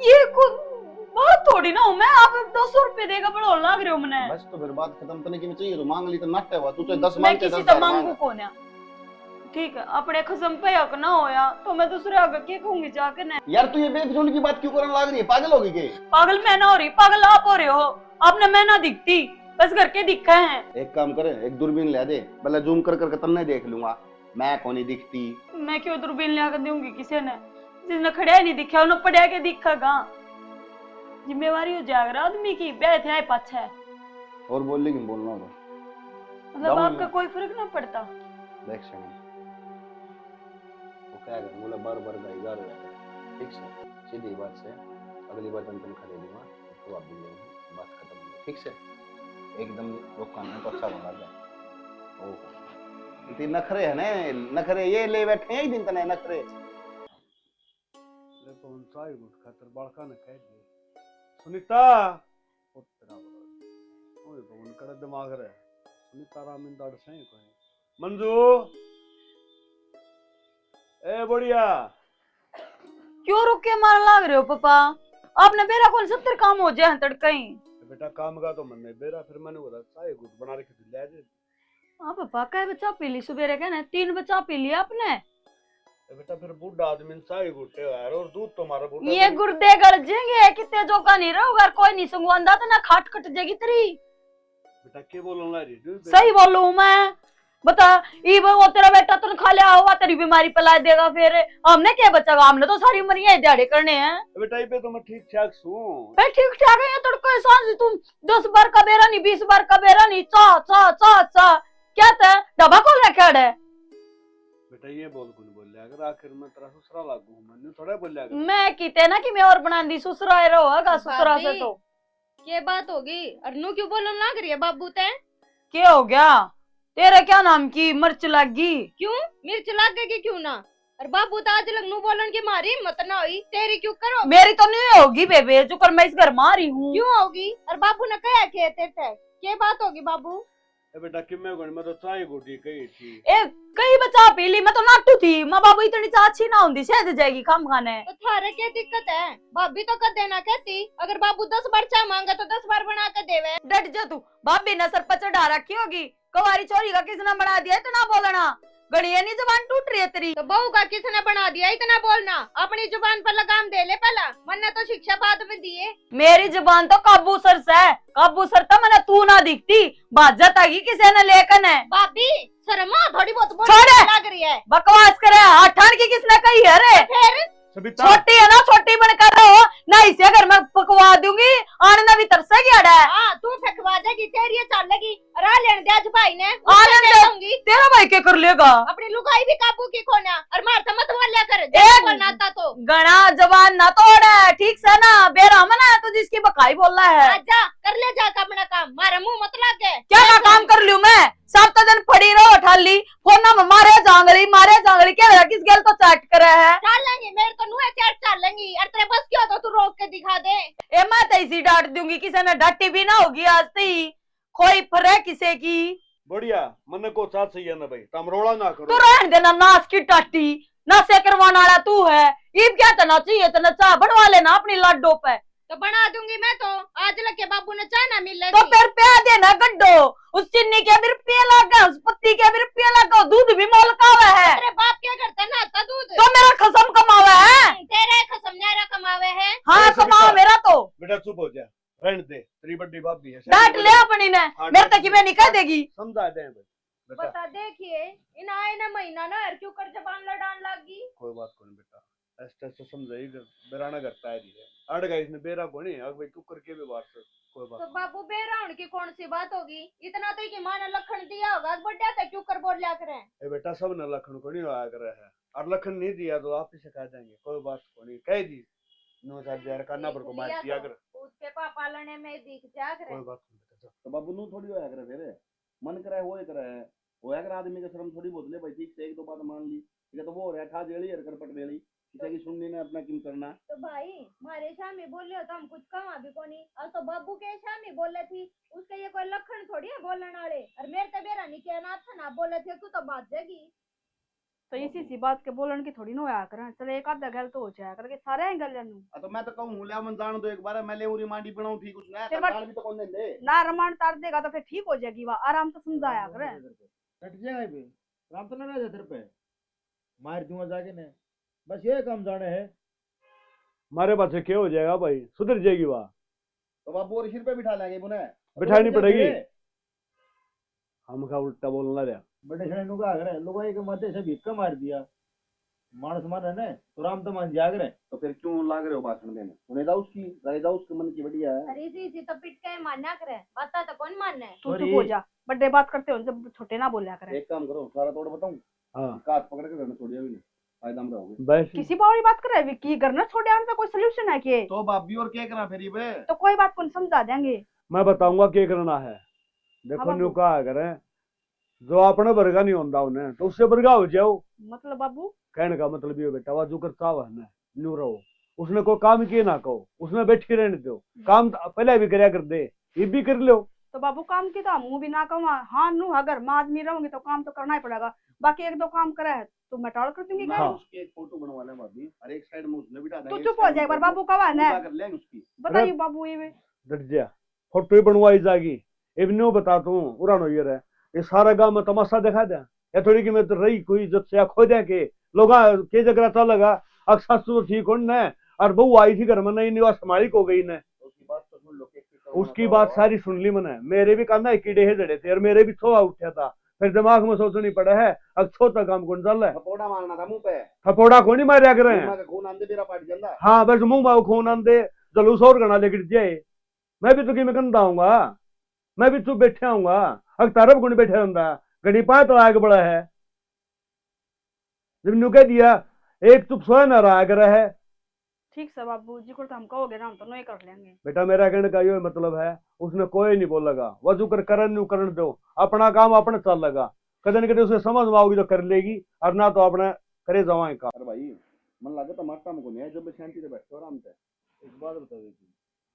ये कुछ बहुत थोड़ी ना हूँ मैं आप 200 रुपए देगा बड़ा लग रहे हो मैंने बस तो फिर बात खत्म करने की में चाहिए तो मांग ली तो नट है तू तो 10 मैं मांगते किसी 10 तो मांगू कौन है ठीक है अपने खसम पे हक ना होया तो मैं दूसरे आगे के कहूंगी जाके ना यार तू ये बेफजूल की बात क्यों करने लग रही है पागल होगी के पागल मैं ना हो रही पागल आप हो रहे हो आपने मैं ना दिखती बस घर के दिखा है एक काम करे एक दूरबीन ले दे पहले जूम कर करके तन्ने देख लूंगा मैं कौन ही दिखती मैं क्यों दूरबीन ले कर दूंगी किसी ने जिसने खड़े नहीं दिखा उन्हें पढ़ा के दिखेगा जिम्मेवारी हो जाएगा आदमी की ब्याह थे पाछा है और बोल लेकिन बोलना तो मतलब आपका कोई फर्क ना पड़ता देख सुन वो क्या कर बोला बार गाई जा रहा है ठीक से सीधी बात से अगली बार तुम खरीद दूंगा तो आप भी लेंगे, बात खत्म होगी, ठीक से एकदम रोका नहीं तो अच्छा बना जाए। ओ इतने नखरे है ने, नखरे ये ले बैठे हैं एक दिन तने नखरे। ले तो उनसा ही गुट खातर बड़का ने कह दिए सुनीता पुत्रा बोल ओए तो उनका दिमाग रे सुनीता रामिंदाड़ सही कोई मंजू ए बढ़िया क्यों रुक के मार लाग रहे हो पापा? आपने मेरा कौन 70 काम हो जाए तड़कई। बेटा काम का तो मन नहीं बेरा फिर मैंने बोला चाय गुट बना रखे थे ले जे। हाँ पापा कई बच्चा पी ली सुबह कहना 3 बच्चा पी लिया आपने। बेटा फिर बूढ़ा आदमी ने चाय गुटे यार और दूध तो मारा बूढ़ा ये गुर्दे गल जाएंगे कितने जो का नहीं रहोगा कोई नहीं संगवांदा तो ना खाट कट जाएगी तेरी। बेटा क्या बोलूं ला रही सही बोलूं मैं बता वो तेरा बेटा तो खा लिया होगा तेरी बीमारी पला देगा फिर हमने क्या बचागा? हमने तो सारी उम्र यही दिहाड़े करने हैं। बेटा ये पे तो मैं ठीक ठाक हूं। भाई ठीक ठाक है तो कोई सांस तुम 10 बार का बेरा नहीं 20 बार का बेरा नहीं चा चा चा चा क्या था डब्बा खोल रखा है। बेटा ये बोल कौन बोल लिया अगर आखिर में तेरा ससुरा लागू मैंने थोड़ा बोल लिया मैं कीते ना कि मैं और बना दी ससुरा रहोगा ससुरा से तो ये बात होगी। अरनू क्यों बोलन लग रही है बाबू ते? क्या हो गया? तेरा क्या नाम की मिर्च लगी? क्यों मिर्च लागेगी क्यों ना? और बाबू तो आज लगनू बोलन की मारी हिम्मत ना हुई तेरी क्यों करो? मेरी तो नहीं होगी बेबे जो कर मैं इस घर मारी हूँ। क्यों होगी? और बाबू ने कहा खेते थे क्या बात होगी बाबू? बेटा किम्मे कोनी मैं तो चाय गुटी कही थी ए कई बच्चा पी ली मैं तो नाटू थी माँ बाबू इतनी चाह अच्छी ना होती शायद जाएगी काम खाने। तो थारे क्या दिक्कत है? भाभी तो कर देना कहती अगर बाबू 10 बार चाय मांगा तो 10 बार बना कर देवे। डट जा तू भाभी ने सर पर चढ़ा रखी होगी कवारी चोरी का किसने बना दिया इतना बोलना गड़िया नहीं जबान टूट रही है तेरी। तो बहू का किसने बना दिया इतना बोलना? अपनी जुबान पर लगाम दे ले पहला वरना तो शिक्षा बाद में दिए। मेरी जुबान तो काबू सर से है काबू सर तो मैंने तू ना दिखती बाजत आगी किसी ने लेकर है। भाभी शर्मा थोड़ी बहुत छोड़े लग रही है बकवास करे आठान की किसने कही है रे? फिर सबिता छोटी है ना छोटी बनकर रहो ना इसे अगर मैं पकवा दूंगी आने ना भी तरसेगी अड़ा। हाँ तू फेंकवा देगी तेरी ये चलेगी रा लेने दे आज भाई ने लेने दे। दूंगी तेरा भाई क्या कर लेगा? अपनी लुगाई भी काबू की खोना और मारता मत वाल्या कर एक- बोलना था तो गणा जबान ना तोड़ ठीक से ना बेरा मना तो जिसकी बकाई बोल रहा है। आजा कर ले जाकर अपना काम मारा मुंह मत लगे। क्या ना काम कर लियो मैं सब तो दिन पड़ी रहो ठाली फोन में मारे जांगली क्या मेरा किस गेल तो चैट करे है। चल लेंगी मेरे तो नुए चैट चल लेंगी और तेरे बस क्यों तो तू रोक के दिखा दे। ए मैं तो इसी डांट दूंगी किसी ने डांटी भी ना होगी आज ती कोई फरे किसे की। बढ़िया मन को साथ सही है ना भाई तुम रोड़ा ना तू करो रहन देना नाच की टाटी ना से करवाने वाला तू है ईब क्या तना चाहिए तना चाह बनवा लेना अपनी लाडो पे तो बना दूंगी मैं तो आज लग के बाबू ने चाय ना मिले तो फिर प्या देना गड्ढो उस चिन्नी के भी रुपये लगा उस पत्ती के भी रुपये लगा दूध भी मोल का हुआ है। तेरे बाप क्या करता ना आता दूध तो मेरा खसम कमावा है। तेरे खसम न्यारा कमावे है। हाँ अरे कमाओ सबिता, मेरा तो बेटा चुप हो जा रहने दे तेरी बड़ी भाभी है डांट ले अपनी ने हाँ, मेरे डांट तक ले। मैं नहीं कह देगी। समझा दे भाई बेटा बता देखिए इन आए ना महीना ना यार क्यों कर जबान लड़ान लगी। कोई बात नहीं बेटा ऐसे ऐसे समझाई बेराना करता है जी अड़ गई इसने बेरा कोनी अब भाई तू करके भी बात कर कोई बात तो बाबू बेराउंड की कौन सी बात होगी? इतना तो कि मां ने लखन दिया होगा बढ़िया था क्यों कर बोल लिया करें। ए बेटा सब ने लखन को नहीं आया कर है और लखन नहीं दिया तो आप ही सिखा देंगे कोई बात को नहीं कह दी 9000 करना पर को मार दिया कर उसके पापा लने में दिख जा करे। कोई बात नहीं बेटा तो बाबू नू थोड़ी होया करे फिर मन करे वो करे होया करे आदमी का शर्म थोड़ी बहुत ले भाई ठीक से एक दो बात मान ली ठीक है तो वो रहा था जेली हर कर पट लेली किसी की सुननी ने अपना किम करना। तो भाई मारे शामी बोले हो तो हम कुछ कमा भी कोनी और तो बाबू के शामी बोले थी उसके ये कोई लखन थोड़ी है बोलने वाले और मेरे तो बेरा नहीं कहना था ना बोले थे तू तो बात जाएगी। तो इसी सी बात के बोलन की थोड़ी ना होया करे चल एक आधा गल तो हो जाया करके सारे गल जानू। तो मैं तो कहूं ले मन जान दो एक बार मैं ले उरी मांडी बनाऊं ठीक कुछ ना फिर जान भी तो कौन दे ना रमान तार देगा तो फिर ठीक हो जाएगी वह आराम से समझाया करे। कट जाएगा बे राम तो ना रह जा तेरे पे मार दूंगा जाके ने बस ये काम जाने है हमारे पास से क्या हो जाएगा भाई सुधर जाएगी वहाँ तो बाबू और सिर पे बिठा लेंगे बुने बिठानी पड़ेगी हम का उल्टा बोलना रहा बड़े शने नु का करे लोग एक मध्य से भिक्का मार दिया मानस माने ने तो राम तो मान जाग रहे तो फिर क्यों लाग रहे हो भाषण देने उन्हें जाओ उसकी जाओ उसके मन की बढ़िया है। अरे इसी तो पिट के मानना करे बता तो कौन मानना है। तू चुप हो जा बड़े बात करते हो जब छोटे ना बोलिया करे। एक काम करो सारा तोड़ बताऊं हाँ काट पकड़ के घर में छोड़िया भी नहीं फायदा में रहोगे। बस किसी बावड़ी बात कर रहे विक्की घर न छोड़े आने का कोई सोल्यूशन है के? तो भाभी और क्या करा फिर बे? तो कोई बात को समझा देंगे। मैं बताऊंगा क्या करना है। देखो हाँ न्यू बाबू। कहा करें जो अपने वर्गा नहीं होता उन्हें तो उससे वर्गा हो जाओ। मतलब बाबू कहने का मतलब ये बेटा जो करता हुआ है ना न्यू रहो, उसने कोई काम किए ना कहो, उसने बैठी रहने दो, काम पहले भी करया कर दे, ये भी कर लो। तो बाबू काम की तो मुंह भी ना कहूँ हाँ नू अगर मैं आदमी रहूंगी तो काम तो करना ही पड़ेगा। बाकी एक दो काम करा है तो मैं टाल कर दूंगी। हाँ। उसकी एक फोटो बनवा ले भाभी और एक साइड में उसने बिठा तू देंगे। चुप हो जाए एक बार बाबू कवा है ना कर लेंगे उसकी। बताइए बाबू ये डट जा, फोटो ही बनवाई जाएगी। अब न्यू बताता हूँ उड़ानो ये रहे, ये सारा गांव में तमाशा दिखा दे या थोड़ी कि मैं तो रही कोई इज्जत से खो दे के लोग के जगह था लगा अब सासू ठीक हो न और बहू आई थी घर में नहीं निवास मालिक हो गई न। उसकी बात सारी सुन ली मैंने, मेरे भी कांदा कीड़े है जड़े थे और मेरे भी थोड़ा उठा था, फिर दिमाग में सोचनी पड़ा है अब छोटा काम कौन चल रहा है। थपोड़ा मारना था मुंह पे। थपोड़ा कौन ही मारे कर रहे हैं। खून आंदे मेरा पाट जाता। हाँ बस मुंह में खून आंदे जलूस और गणा लेकर जाए। मैं भी तो कि मैं कंधा आऊंगा, मैं भी तू बैठे आऊंगा अब तारब गुण बैठे होंगे गणी पाए तो आगे बड़ा है। जब न्यू कह दिया एक चुप सोया ना रहा अगर है। ठीक है बाबू जी को तो हम कहोगे ना हम तो नहीं कर लेंगे। बेटा मेरा कहने का ये मतलब है उसने कोई नहीं बोलेगा वजू कर करन न्यू करन दो, अपना काम अपने चल लगा, कदे न कदे उसे समझ में आओगी तो कर लेगी और ना तो अपने करे जावाएं का। अरे भाई मन लगे तो मारता मुझको नहीं है जब शांति से बैठो आराम से। एक बात बता देती,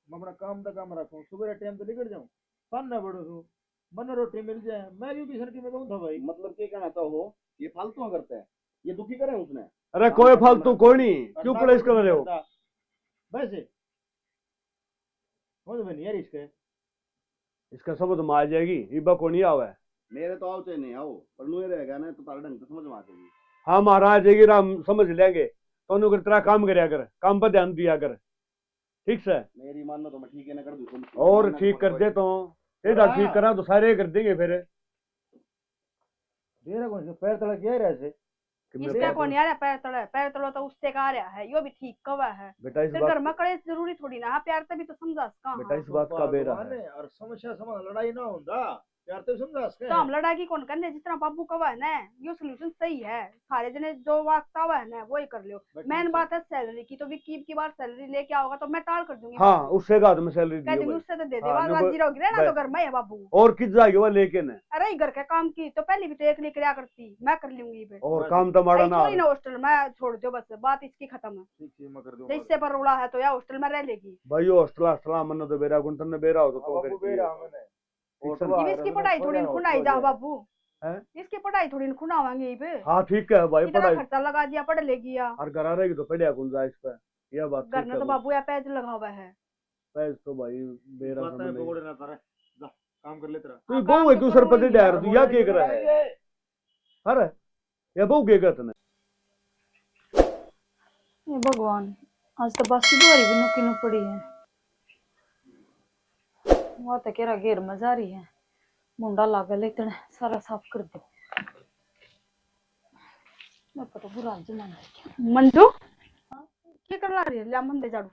मैं अपना काम तो काम रखूं, सुबह टाइम पे निकल जाऊं, सन ना बड़ो हूं, मन रोटी मिल जाए, मैं भी बिसर की मैं कहूं था भाई। मतलब क्या कहना तो हो ये फालतू करते हैं, ये दुखी करे उसने। अरे कोई फालतू कोई नहीं, क्यों पुलिस कर रहे हो। वैसे समझ में नहीं यार इसका समझ में आ जाएगी इबा को नहीं आवे। मेरे तो आओ चाहे नहीं आओ पर नुए रहेगा ना तो तारा ढंग से समझ में आ जाएगी। हाँ महाराज जाएगी हम समझ लेंगे तो कर तेरा काम करया कर, काम पर ध्यान दिया कर, ठीक से। मेरी मानो तो मैं ठीक है ना कर दूं और ठीक कर दे तो तेरा ठीक करा तो सारे कर देंगे फिर। मेरा कौन सा पैर तड़क गया है ऐसे इसका कौन यार पैर तड़ो तो उससे का रहा है यो भी ठीक कवा है बेटा इस फिर बात घर में करे जरूरी थोड़ी ना प्यार तभी तो समझा सका। बेटा इस बात का बेरा है। और समस्या समाधान लड़ाई ना होता प्यार तो समझा सके। तो हम लड़ाई की कौन करने जितना बाबू कवा है ना यो सोल्यूशन सही है, सारे जने जो वक्त आवा है ना वो ही कर लो। मेन बात है सैलरी की, तो विक्की की बार सैलरी लेके आओगा तो मैं टाल कर दूंगी। हाँ उससे का मैं सैलरी कह दूंगी दी उससे तो दे दे हाँ, राजी रहोगी ना तो घर में है बाबू। और किस जाएगी वो लेके न। अरे घर के काम की तो पहले भी तो एक लिया करती, मैं कर लूंगी पे और काम तो माड़ा ना ना हॉस्टल में छोड़ दो बस बात इसकी खत्म है। इससे पर रोड़ा है तो या हॉस्टल में रह लेगी भाई हॉस्टल सलाम मन तो बेरा गुण तने बेरा हो तो ये इसकी पढ़ाई थोड़ी खुनाई जा बाबू, इसकी पढ़ाई थोड़ी खुनावांगे ये पे। हाँ ठीक है भाई इतना पढ़ाई खर्चा लगा दिया पढ़ लेगी या और घर आ रहेगी तो पढ़िया कौन जा इस पर यह बात घर में तो बाबू या पैज लगा हुआ है। पैस तो भाई बेरा समझ नहीं। काम कर ले तेरा तू बहु है क्यों सर पर डायर तू या के कर रहा है। अरे ये बहु के करत ने ये भगवान आज तो बस की दुआरी भी नुकी नु पड़ी है। वो तो केरा घेर में जा रही है मुंडा लागल इतने सारा साफ कर दे। मैं तो बुरा जमाना मंटू क्या कर रही है, ले मंदे झाड़ू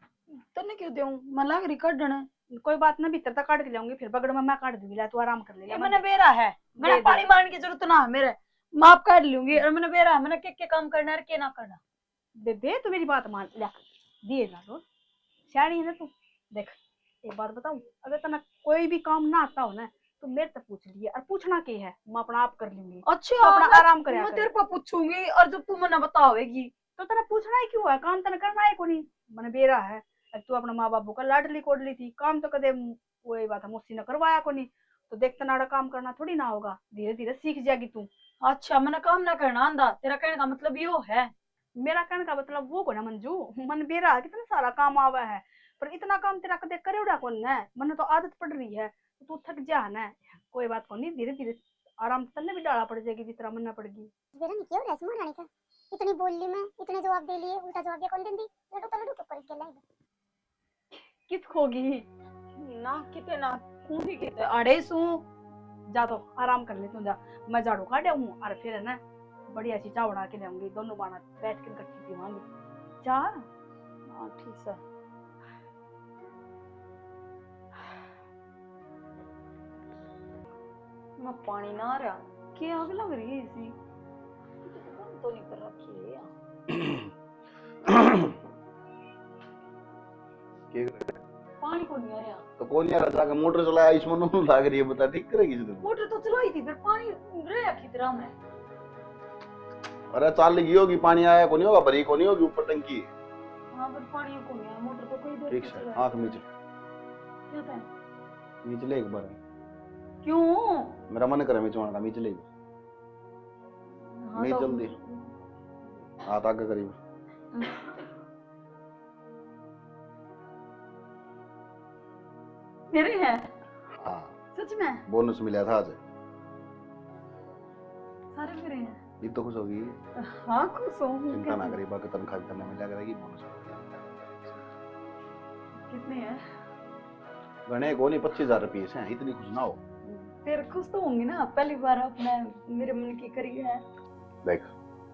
तने क्यों देऊं मैं लाग रही काटने। कोई बात ना भीतर तक काट के लाऊंगी फिर बगड़ में मैं काट दूंगी, ला तू आराम कर ले। मैंने बेरा है मैंने पानी मारने की जरूरत ना है मेरे, माप काट लूंगी और मैंने बेरा है मैंने के काम करना है के ना करना। बेबे तू मेरी बात मान ले दिए ला लो सियाणी है ना तू। देख एक बात बताऊं, अगर तना कोई भी काम ना आता हो ना तो मेरे से पूछ लिए और पूछना के है मैं अपना आप कर लूंगी। अच्छा तो अपना आराम करे मैं तेरे को पूछूंगी और जब तू मना बतावेगी तो तेरा पूछना ही क्यों है, काम तना करना है को नहीं मैंने बेरा है। तू अपना माँ बाबू का लाडली कोडली थी, काम तो कदे वही बात है मुझसे न करवाया को नहीं, तो देख तनाड़ा काम करना थोड़ी ना होगा, धीरे धीरे सीख जाएगी तू। अच्छा मैंने काम ना करना आंदा, तेरा कहने का मतलब यो है। मेरा कहने का मतलब वो को ना मंजू मन बेरा है कितना सारा काम आवा है पर इतना काम तेरा कदे करे उड़ा कौन है, मन तो आदत पड़ रही है तो तू थक जा ना। कोई बात को नहीं धीरे धीरे आराम से तन्ने भी डाला पड़ जाएगी जिस तरह मनना पड़ेगी। बेरा नहीं क्यों रैस महारानी का इतनी बोल ली मैं, इतने जवाब दे लिए, उल्टा जवाब दिया कौन देंदी लडू तो कर के लाएगा किस खोगी ना किते ना खूंदी किते अड़े सू जा तो आराम कर ले तू जा, मैं झाड़ू काट हूँ और फिर है ना बढ़िया सी चाय बना के लाऊंगी, दोनों बाना बैठ के इकट्ठी पीवांगे चाय। हां ठीक है मैं पानी ना आ रहा क्या आग लग रही है इसी तो नहीं कर रखी है यार। को नहीं आ रहा। तो कौन यार जाके मोटर चलाया इसमें नून लाग रही है, बता ठीक करेगी जो मोटर तो चलाई थी, फिर पानी रहा कितना में। अरे चाल लगी होगी, पानी आया को नहीं होगा, भरी को नहीं होगी ऊपर टंकी। हाँ पर पानी को नहीं आया, मोटर तो कोई देर ठीक से है चलाई। आंख नीचे क्या था? नीचे ले एक बार, क्यों? मेरा मन करे नीचे का नीचे ले हाँ नहीं तो- जल्दी हाथ आगे करीब। मेरे हैं हाँ सच में, बोनस मिला था आज, सारे मेरे हैं। ये तो खुश होगी। हाँ खुश हूँ। चिंता ना करी, बाकी तनख्वाह भी करने मिला करेगी बोनस। कितने हैं? गणे को नहीं 25,000 रुपये से हैं, इतनी खुश ना हो। फिर खुश तो होंगी ना, पहली बार आपने मेरे मन की करी है। देख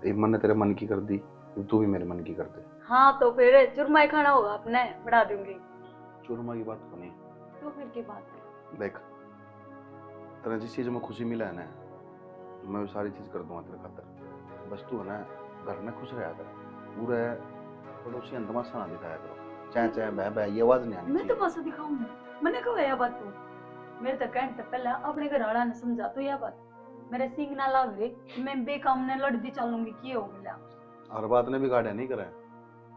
एक मन ने तेरे मन की कर दी, तू भी मेरे मन की कर दे। हाँ तो फिर चुरमा ही खाना होगा, आपने बढ़ा दूंगी। चूरमा की बात को नहीं, तो फिर की बात है? देख तेरे जिस चीज में खुशी मिला है ना, मैं वो सारी चीज कर दूंगा तेरे खातर। बस तू है ना घर में खुश रहा कर, पूरे पड़ोसी तमाशा ना दिखाया करो, चाहे चाहे बह बह ये आवाज नहीं आनी मैं तो चाहिए। बस दिखाऊंगी, मैंने कहा यह बात तू मेरे तक कहने से पहले अपने घर वाला ने समझा तो यह बात मेरे सिंह ना लाग रे, मैं बेकाम ने लड़ती चलूंगी की हो गया। हर बात ने भी गाड़िया नहीं करा है,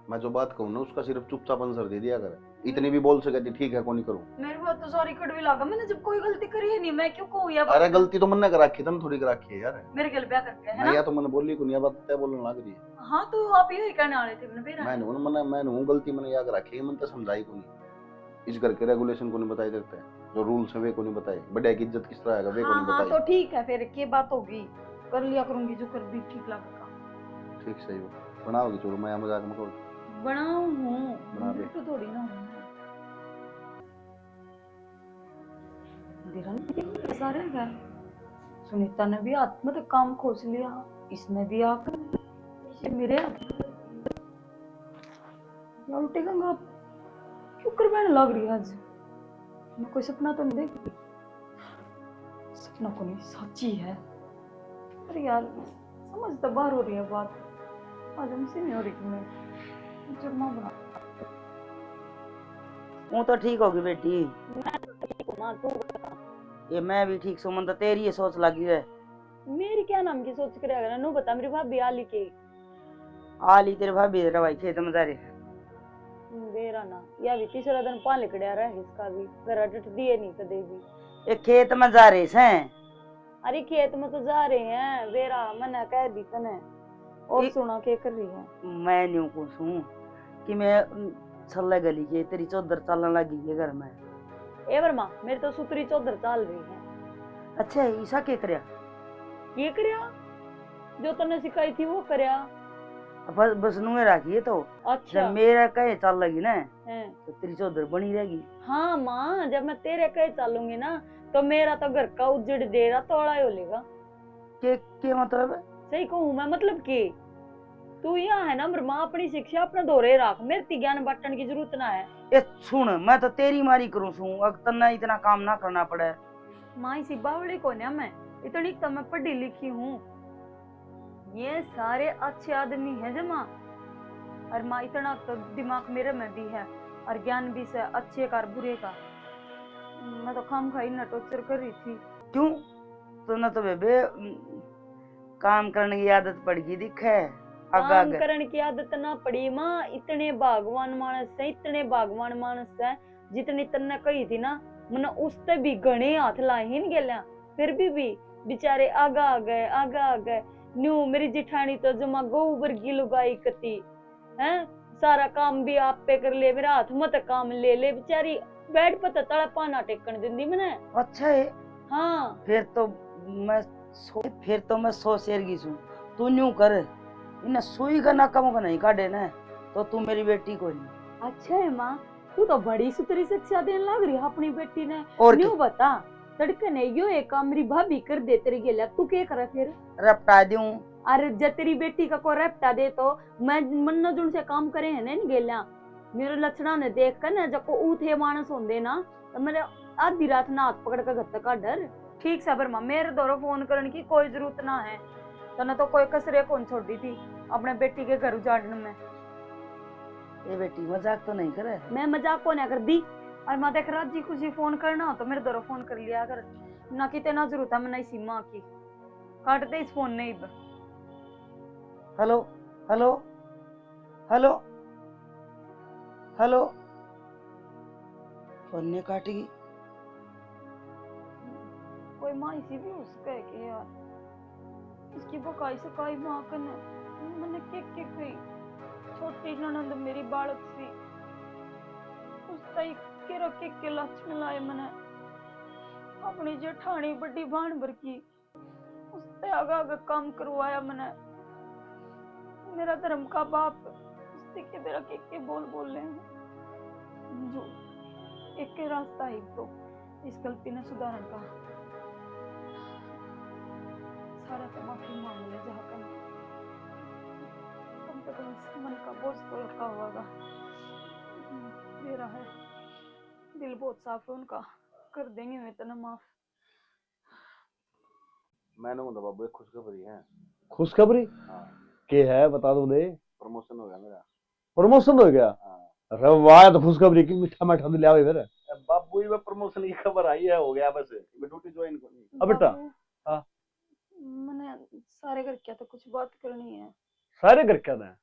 मैं जो बात कहूँ ना उसका सिर्फ चुपचाप आंसर दे दिया कर। इतनी भी बोल सके थी ठीक है को नहीं करूँ। मेरे को तो सारी कड़वी लगा, मैंने जब कोई गलती करी है नहीं, मैं क्यों कहूँ यह अरे बात? गलती तो मैंने करा रखी, तुम थोड़ी करा रखी है यार। मेरे गल ब्याह करके है मैं ना। या तो मैंने बोली को नहीं, बात तय बोलने लग रही है। हाँ तो आप यही कहने वाले थे मैंने बेरा। मैंने गलती मैंने या रखी है, मैंने तो समझाई को नहीं। इस घर के रेगुलेशन को नहीं बताई देते हैं, जो रूल्स है वे को नहीं बताए, बड़े की इज्जत किस तरह है वे को हाँ नहीं हाँ बताई। तो ठीक है, फिर ये बात होगी, कर लिया करूंगी जो कर भी ठीक लगेगा। ठीक सही हो, बनाओगी चूरमा या मजाक में करोगी? बनाऊं हूँ, बना दे। तो थोड़ी ना हूँ। सारे क्या सुनीता ने भी हाथ में तो काम खोस लिया, इसने भी आकर मेरे उल्टे गंगा क्यों करवाने लग रही है आज? मैं कोई सपना तो नहीं देखी, सपना को नहीं सच्ची है। अरे यार समझ तो बाहर हो रही है बात, आज हमसे नहीं हो रही कि मैं जुर्मा बना। वो तो ठीक होगी बेटी, ये मैं भी ठीक सो, मन तो तेरी ये सोच लगी है। मेरी क्या नाम की सोच कर अगर नो बता, मेरी भाभी आली के आली तेरे भाभी तेरा भाई खेत में जा रहे बेरा ना या भी तीसरा दिन पाले कड़िया रहा है, इसका भी घर डट दिए नहीं कदे भी। ये खेत में जा रहे हैं। अरे खेत में तो जा रहे हैं बेरा, मैंने कह दी तने और सुना के कर रही है। मैं न्यू कुछ हूँ कि मैं छल्ले गली के तेरी चौधर चलने लगी है घर में। ए वर्मा मेरी तो सुतरी चौधर चल रही है। अच्छा ईसा के करया? ये करया जो तने सिखाई थी वो करया। बस बस नुए रखी है तो अच्छा जब मेरा कहे चल लगी ना है। तो तेरी चौधर बनी रहेगी। हाँ माँ, जब मैं तेरे कहे चलूंगी ना तो मेरा तो घर का उजड़ देरा तोड़ा ही होलेगा। के मतलब? सही कहूँ मैं, मतलब के तू यहाँ है ना माँ, अपनी शिक्षा अपने दोरे रख, मेरे ज्ञान बांटने की जरूरत ना है। ए सुन, मैं तो तेरी मारी करूँ छू, अब तना इतना काम ना करना पड़े। माँ इसी बावड़ी को ना, मैं इतनी तो मैं पढ़ी लिखी हूँ, ये सारे अच्छे आदमी है जमा, और माँ इतना तो दिमाग मेरे में भी है और ज्ञान भी से अच्छे का बुरे का। मैं तो खाम खाई ना टॉर्चर कर रही थी। क्यों? तो न तो बेबे काम करने की आदत पड़ गई दिखे। काम करने की आदत ना पड़ी माँ, इतने भगवान मानस है, इतने भगवान मानस है, जितनी तन्ने कही थी ना मैंने उससे भी गणे हाथ लाए ही नहीं गया, फिर भी बेचारे आगा आ गए। न्यू मेरी जिठानी तो जमा गौ वर्गी लुगाई कती है, सारा काम भी आप पे कर ले, मेरा हाथ मत काम ले बेचारी बेड पर तड़ा पाना टेकन देंदी मैंने। अच्छा है। हाँ फिर तो मैं सो शेर की छू। तू न्यू कर, इन्हें सुई का ना कम का नहीं काटे ना तो तू मेरी बेटी को नहीं। अच्छा है माँ, तू तो बड़ी सुतरी शिक्षा देने लग रही है अपनी बेटी ने। और न्यू बता तड़के ने यो एक काम मेरी भाभी कर दे तेरी गेला, तू क्या करे फिर? रपटा दूं? अरे जब तेरी बेटी का को रपटा दे तो मैं मन जुन से काम करे है नहीं गेला, मेरे लक्षणा ने देख कर ना जब को ऊथे मानस होंदे ना तो मेरे आधी रात ना हाथ पकड़ कर घर का डर। ठीक सबर माँ, मेरे दोनों फोन करने की कोई जरूरत ना है, तने तो कोई कसरे कौन छोड़ दी थी अपने बेटी के घर उजाड़ने में। ये बेटी मजाक तो नहीं करे? मैं मजाक को ना कर दी, और मैं देख राजी खुशी फोन करना हो तो मेरे दरो फोन कर लिया कर, ना कि तेना जरूरत है मैं नहीं सीमा की काट दे इस फोन नहीं। Hello hello hello hello, phone ने काटेगी। कोई माँ इसी भी उसका है कि यार इसकी बकाई से काई माँ कने मैंने के कही छोटी ननंद मेरी बालक सी उस तई के रखे के लक्ष्मी लाए मैंने अपनी जेठानी बड़ी भान भर की उससे आगा आगा काम करवाया मैंने। मेरा धर्म का बाप उससे के मेरा के बोल रहे हैं जो एक के रास्ता ही तो इस गलती ने सुधारण का सारा तो माफी मांग ले जहाँ कम से कम इस मन का बोझ तो रखा होगा। मेरा है दिल बहुत साफ है उनका, कर देंगे वे इतना माफ। मैंने बोला बाबू एक खुशखबरी है। खुशखबरी हाँ के है बता दो दे। प्रमोशन हो गया मेरा। प्रमोशन हो गया? हाँ अरे वाह, तो खुशखबरी की मीठा मीठा दिल आवे फिर। अब बाबू ही प्रमोशन की खबर आई है, हो गया बस ड्यूटी ज्वाइन करनी। अब बेटा हाँ मैंने सारे घर क्या तो कुछ बात करनी है। सारे घर क्या है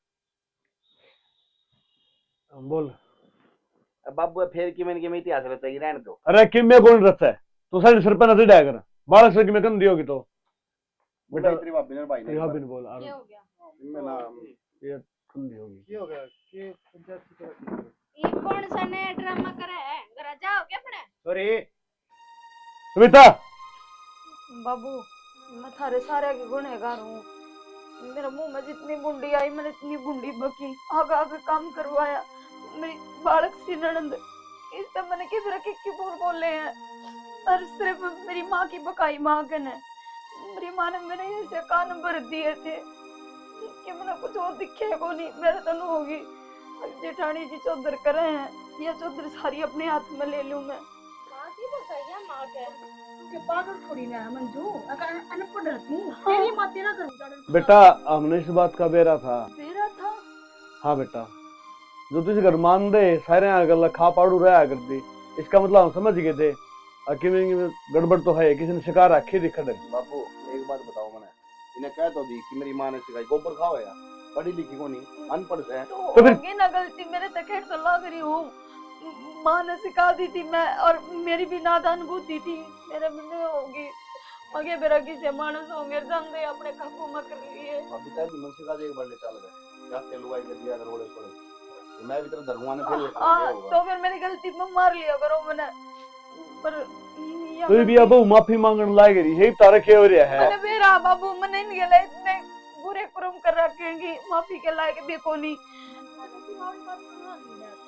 बोल। अब बाबू फिर कि मैंने के इतिहास रहता है रहने दो। अरे किम में कौन रहता है तो सारे सिर पे नजर डाया कर बालक से कि मैं कन दियोगी तो बेटा तेरी भाभी ने भाई ने तेरी भाभी ने बोल आ क्या हो गया? मैं ना ये कन दियोगी ये हो गया कि पंचायत की तरफ ये कौन सा नया ड्रामा करा है? घर जाओ क्या पड़ा? सॉरी सुमिता। बाबू मैं थारे सारे के गुनहगार हूँ। मेरा मुंह में जितनी बुंडी आई मैंने इतनी बुंडी बकी, आगे आगे काम करवाया। मेरी बालक सी ननंद इस सब मैंने किस रखे की बोले हैं और सिर्फ मेरी माँ की बकाई मांगन है। मेरी माँ ने मेरे ऐसे कान भर दिए थे कि मैंने कुछ और दिखे को नहीं। मेरे तो नहीं होगी जेठानी जी चौधर करे हैं या चौधर सारी अपने हाथ में ले लूं मैं। माँ की बकाया माँ के पागल थोड़ी ना है मंजू, अगर अनपढ़ रहती हूँ तेरी माँ तेरा करूँ। बेटा हमने इस बात का बेरा था। मेरा था? हाँ बेटा, जो तुझे घर मान दे सारे गल खा पाड़ू रहा कर दी, इसका मतलब हम समझ गए थे गड़बड़ तो है, किसी ने शिकार रखी दिखा दे। बाबू एक बात बताओ मैंने इन्हें कह तो दी कि मेरी माँ ने सिखाई गोबर खाओ या पढ़ी लिखी को नहीं अनपढ़ है तो फिर होगी ना गलती मेरे तक तो लग रही हूँ। माँ ने सिखा दी थी मैं और मेरी भी नादान बुद्धि थी, मेरे भी नहीं होगी। आगे मेरा किसी मानस होंगे जानते अपने काबू में कर लिए। अभी तक मन सिखा दे एक बार ले चल गए या के लुगाई कर दिया रोड़े छोड़े मैं भी तेरे धरुआ ने फिर तो फिर मेरी गलती में मार लिया करो मैंने। पर तू भी अब माफी मांगने लायक रही है तारा के हो रहा है। मैंने मेरा बाबू मैंने इन गले इतने बुरे कर्म कर रखेंगी माफी के लायक भी को नहीं।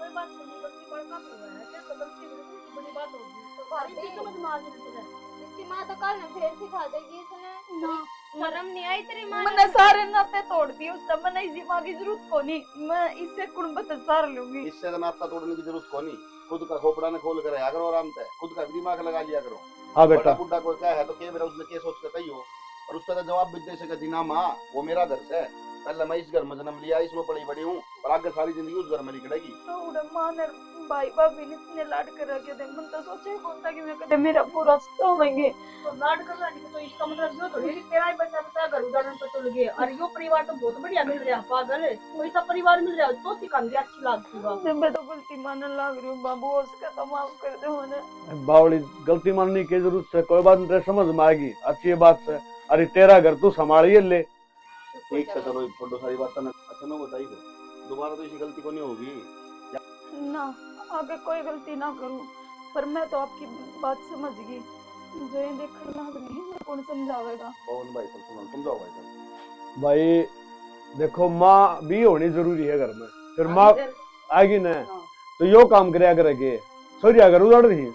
कोई बात नहीं, गलती बड़का हुआ है क्या? तो गलती बड़ी बात होगी तो भाभी समझ में आ गई। इसकी माँ तो कल ना फिर सिखा देगी इसने ना। शर्म नहीं आई तेरी माँ? मैंने सारे नाते तोड़ दिए उस समय, मैंने इसी माँ की जरूरत को नहीं, मैं इससे कुर्बत सार लूंगी। इससे नाता तोड़ने की जरूरत को नहीं, खुद का खोपड़ा ने खोल कर आया करो आराम से, खुद का भी दिमाग लगा लिया करो। हाँ बेटा बुढ़ा कोई क्या है तो के मेरा उसने के सोच के तई हो और उसका तो जवाब भी दे सके दीना माँ वो मेरा घर से पहले मैं इस घर में जन्म लिया इसमें पड़ी बड़ी हूँ और आगे सारी जिंदगी उस घर में निकलेगी। तो माँ ने भाई भाभी ने इतने लाड कर रखे थे, मन तो सोचे कौन था कि मैं कदे मेरा पूरा होंगे तो लाड कर रहा तो इसका मतलब जो थोड़ी कि तेरा ही बच्चा बता घर उदाहरण पर तो लगे और यो परिवार तो बहुत बढ़िया मिल रहा पागल है। कोई सा परिवार मिल रहा तो सिखा दिया अच्छी लगती बात। मैं तो गलती मानने लग रही हूँ बाबू, उसका तो माफ कर दो ना। बावली गलती मानने की जरूरत है, कोई बात नहीं समझ में आएगी अच्छी बात से। अरे तेरा घर तू संभालिए ले। ठीक से चलो छोड़ो सारी बात ना अच्छा ना बताइए दोबारा तो इसी गलती को नहीं होगी ना, आगे कोई गलती ना करूं। पर मैं तो आपकी बात समझ गई, जो ये देखकर लग रही है कौन समझावेगा। कौन भाई सब सुनो समझाओ भाई सब। भाई देखो माँ भी होनी जरूरी है घर में, फिर माँ आएगी ना तो यो काम करे अगर के सॉरी अगर उड़ रही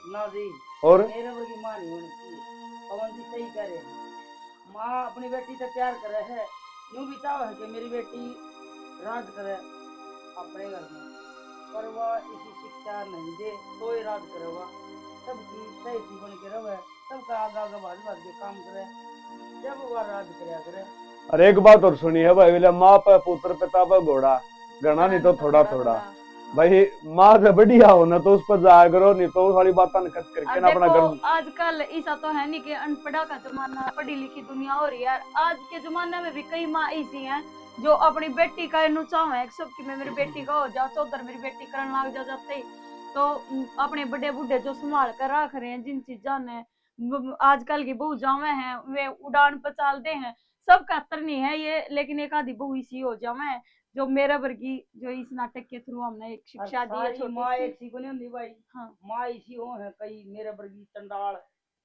ना जी और मेरे वर्गी माँ नहीं होनी चाहिए। पवन जी सही कह रहे हैं, माँ अपनी बेटी से प्यार करे है, यूं भी चाह है कि मेरी बेटी राज करे अपने घर में, पर वह इसी शिक्षा नहीं दे तो ही राज करे। वह सबकी सही बन के रहे, सबका आगा आगा भाज भाज के काम करे, जब वह राज करे करे। अरे एक बात और सुनी है भाई, बोले माँ पे पुत्र पिता पे घोड़ा गणा नहीं तो थोड़ा थोड़ा भाई माँ से बढ़िया हो ना तो उस पर जाया करो, नहीं तो उस वाली बात कट करके ना अपना देखो घर। आजकल ऐसा तो है नहीं कि अनपढ़ा का जमाना, पढ़ी लिखी दुनिया हो रही है। आज के जमाने में भी कई माँ ऐसी हैं जो अपनी बेटी का इन्हू चाहे सबकी में मेरी बेटी का हो जा, चौधर मेरी बेटी करने लग जाते ही तो अपने बड़े बूढ़े जो संभाल कर रख रहे हैं जिन चीजा ने आजकल की बहू जावे हैं वे उड़ान पर चालते हैं, सब कहतर नहीं है ये, लेकिन एक आधी बहू इसी हो जावे जो मेरा वर्गी जो इस नाटक के थ्रू हमने एक शिक्षा दी है छोटी माँ सी। एक सी को नहीं होती भाई। हाँ। माँ इसी हो है कई मेरा वर्गी चंडाल।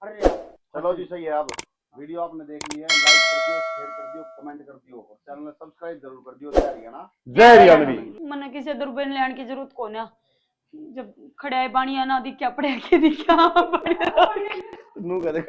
अरे चलो जी सही है। अब वीडियो आपने देख ली है, लाइक कर दियो, शेयर कर दियो, कमेंट कर दियो और चैनल सब्सक्राइब जरूर कर दियो। जय हरियाणा। जय हरियाणवी। मन किसी दूरबीन लेने की जरूरत को ना, जब खड़े बाणिया ना दिखा पड़े के दिखा नू कदे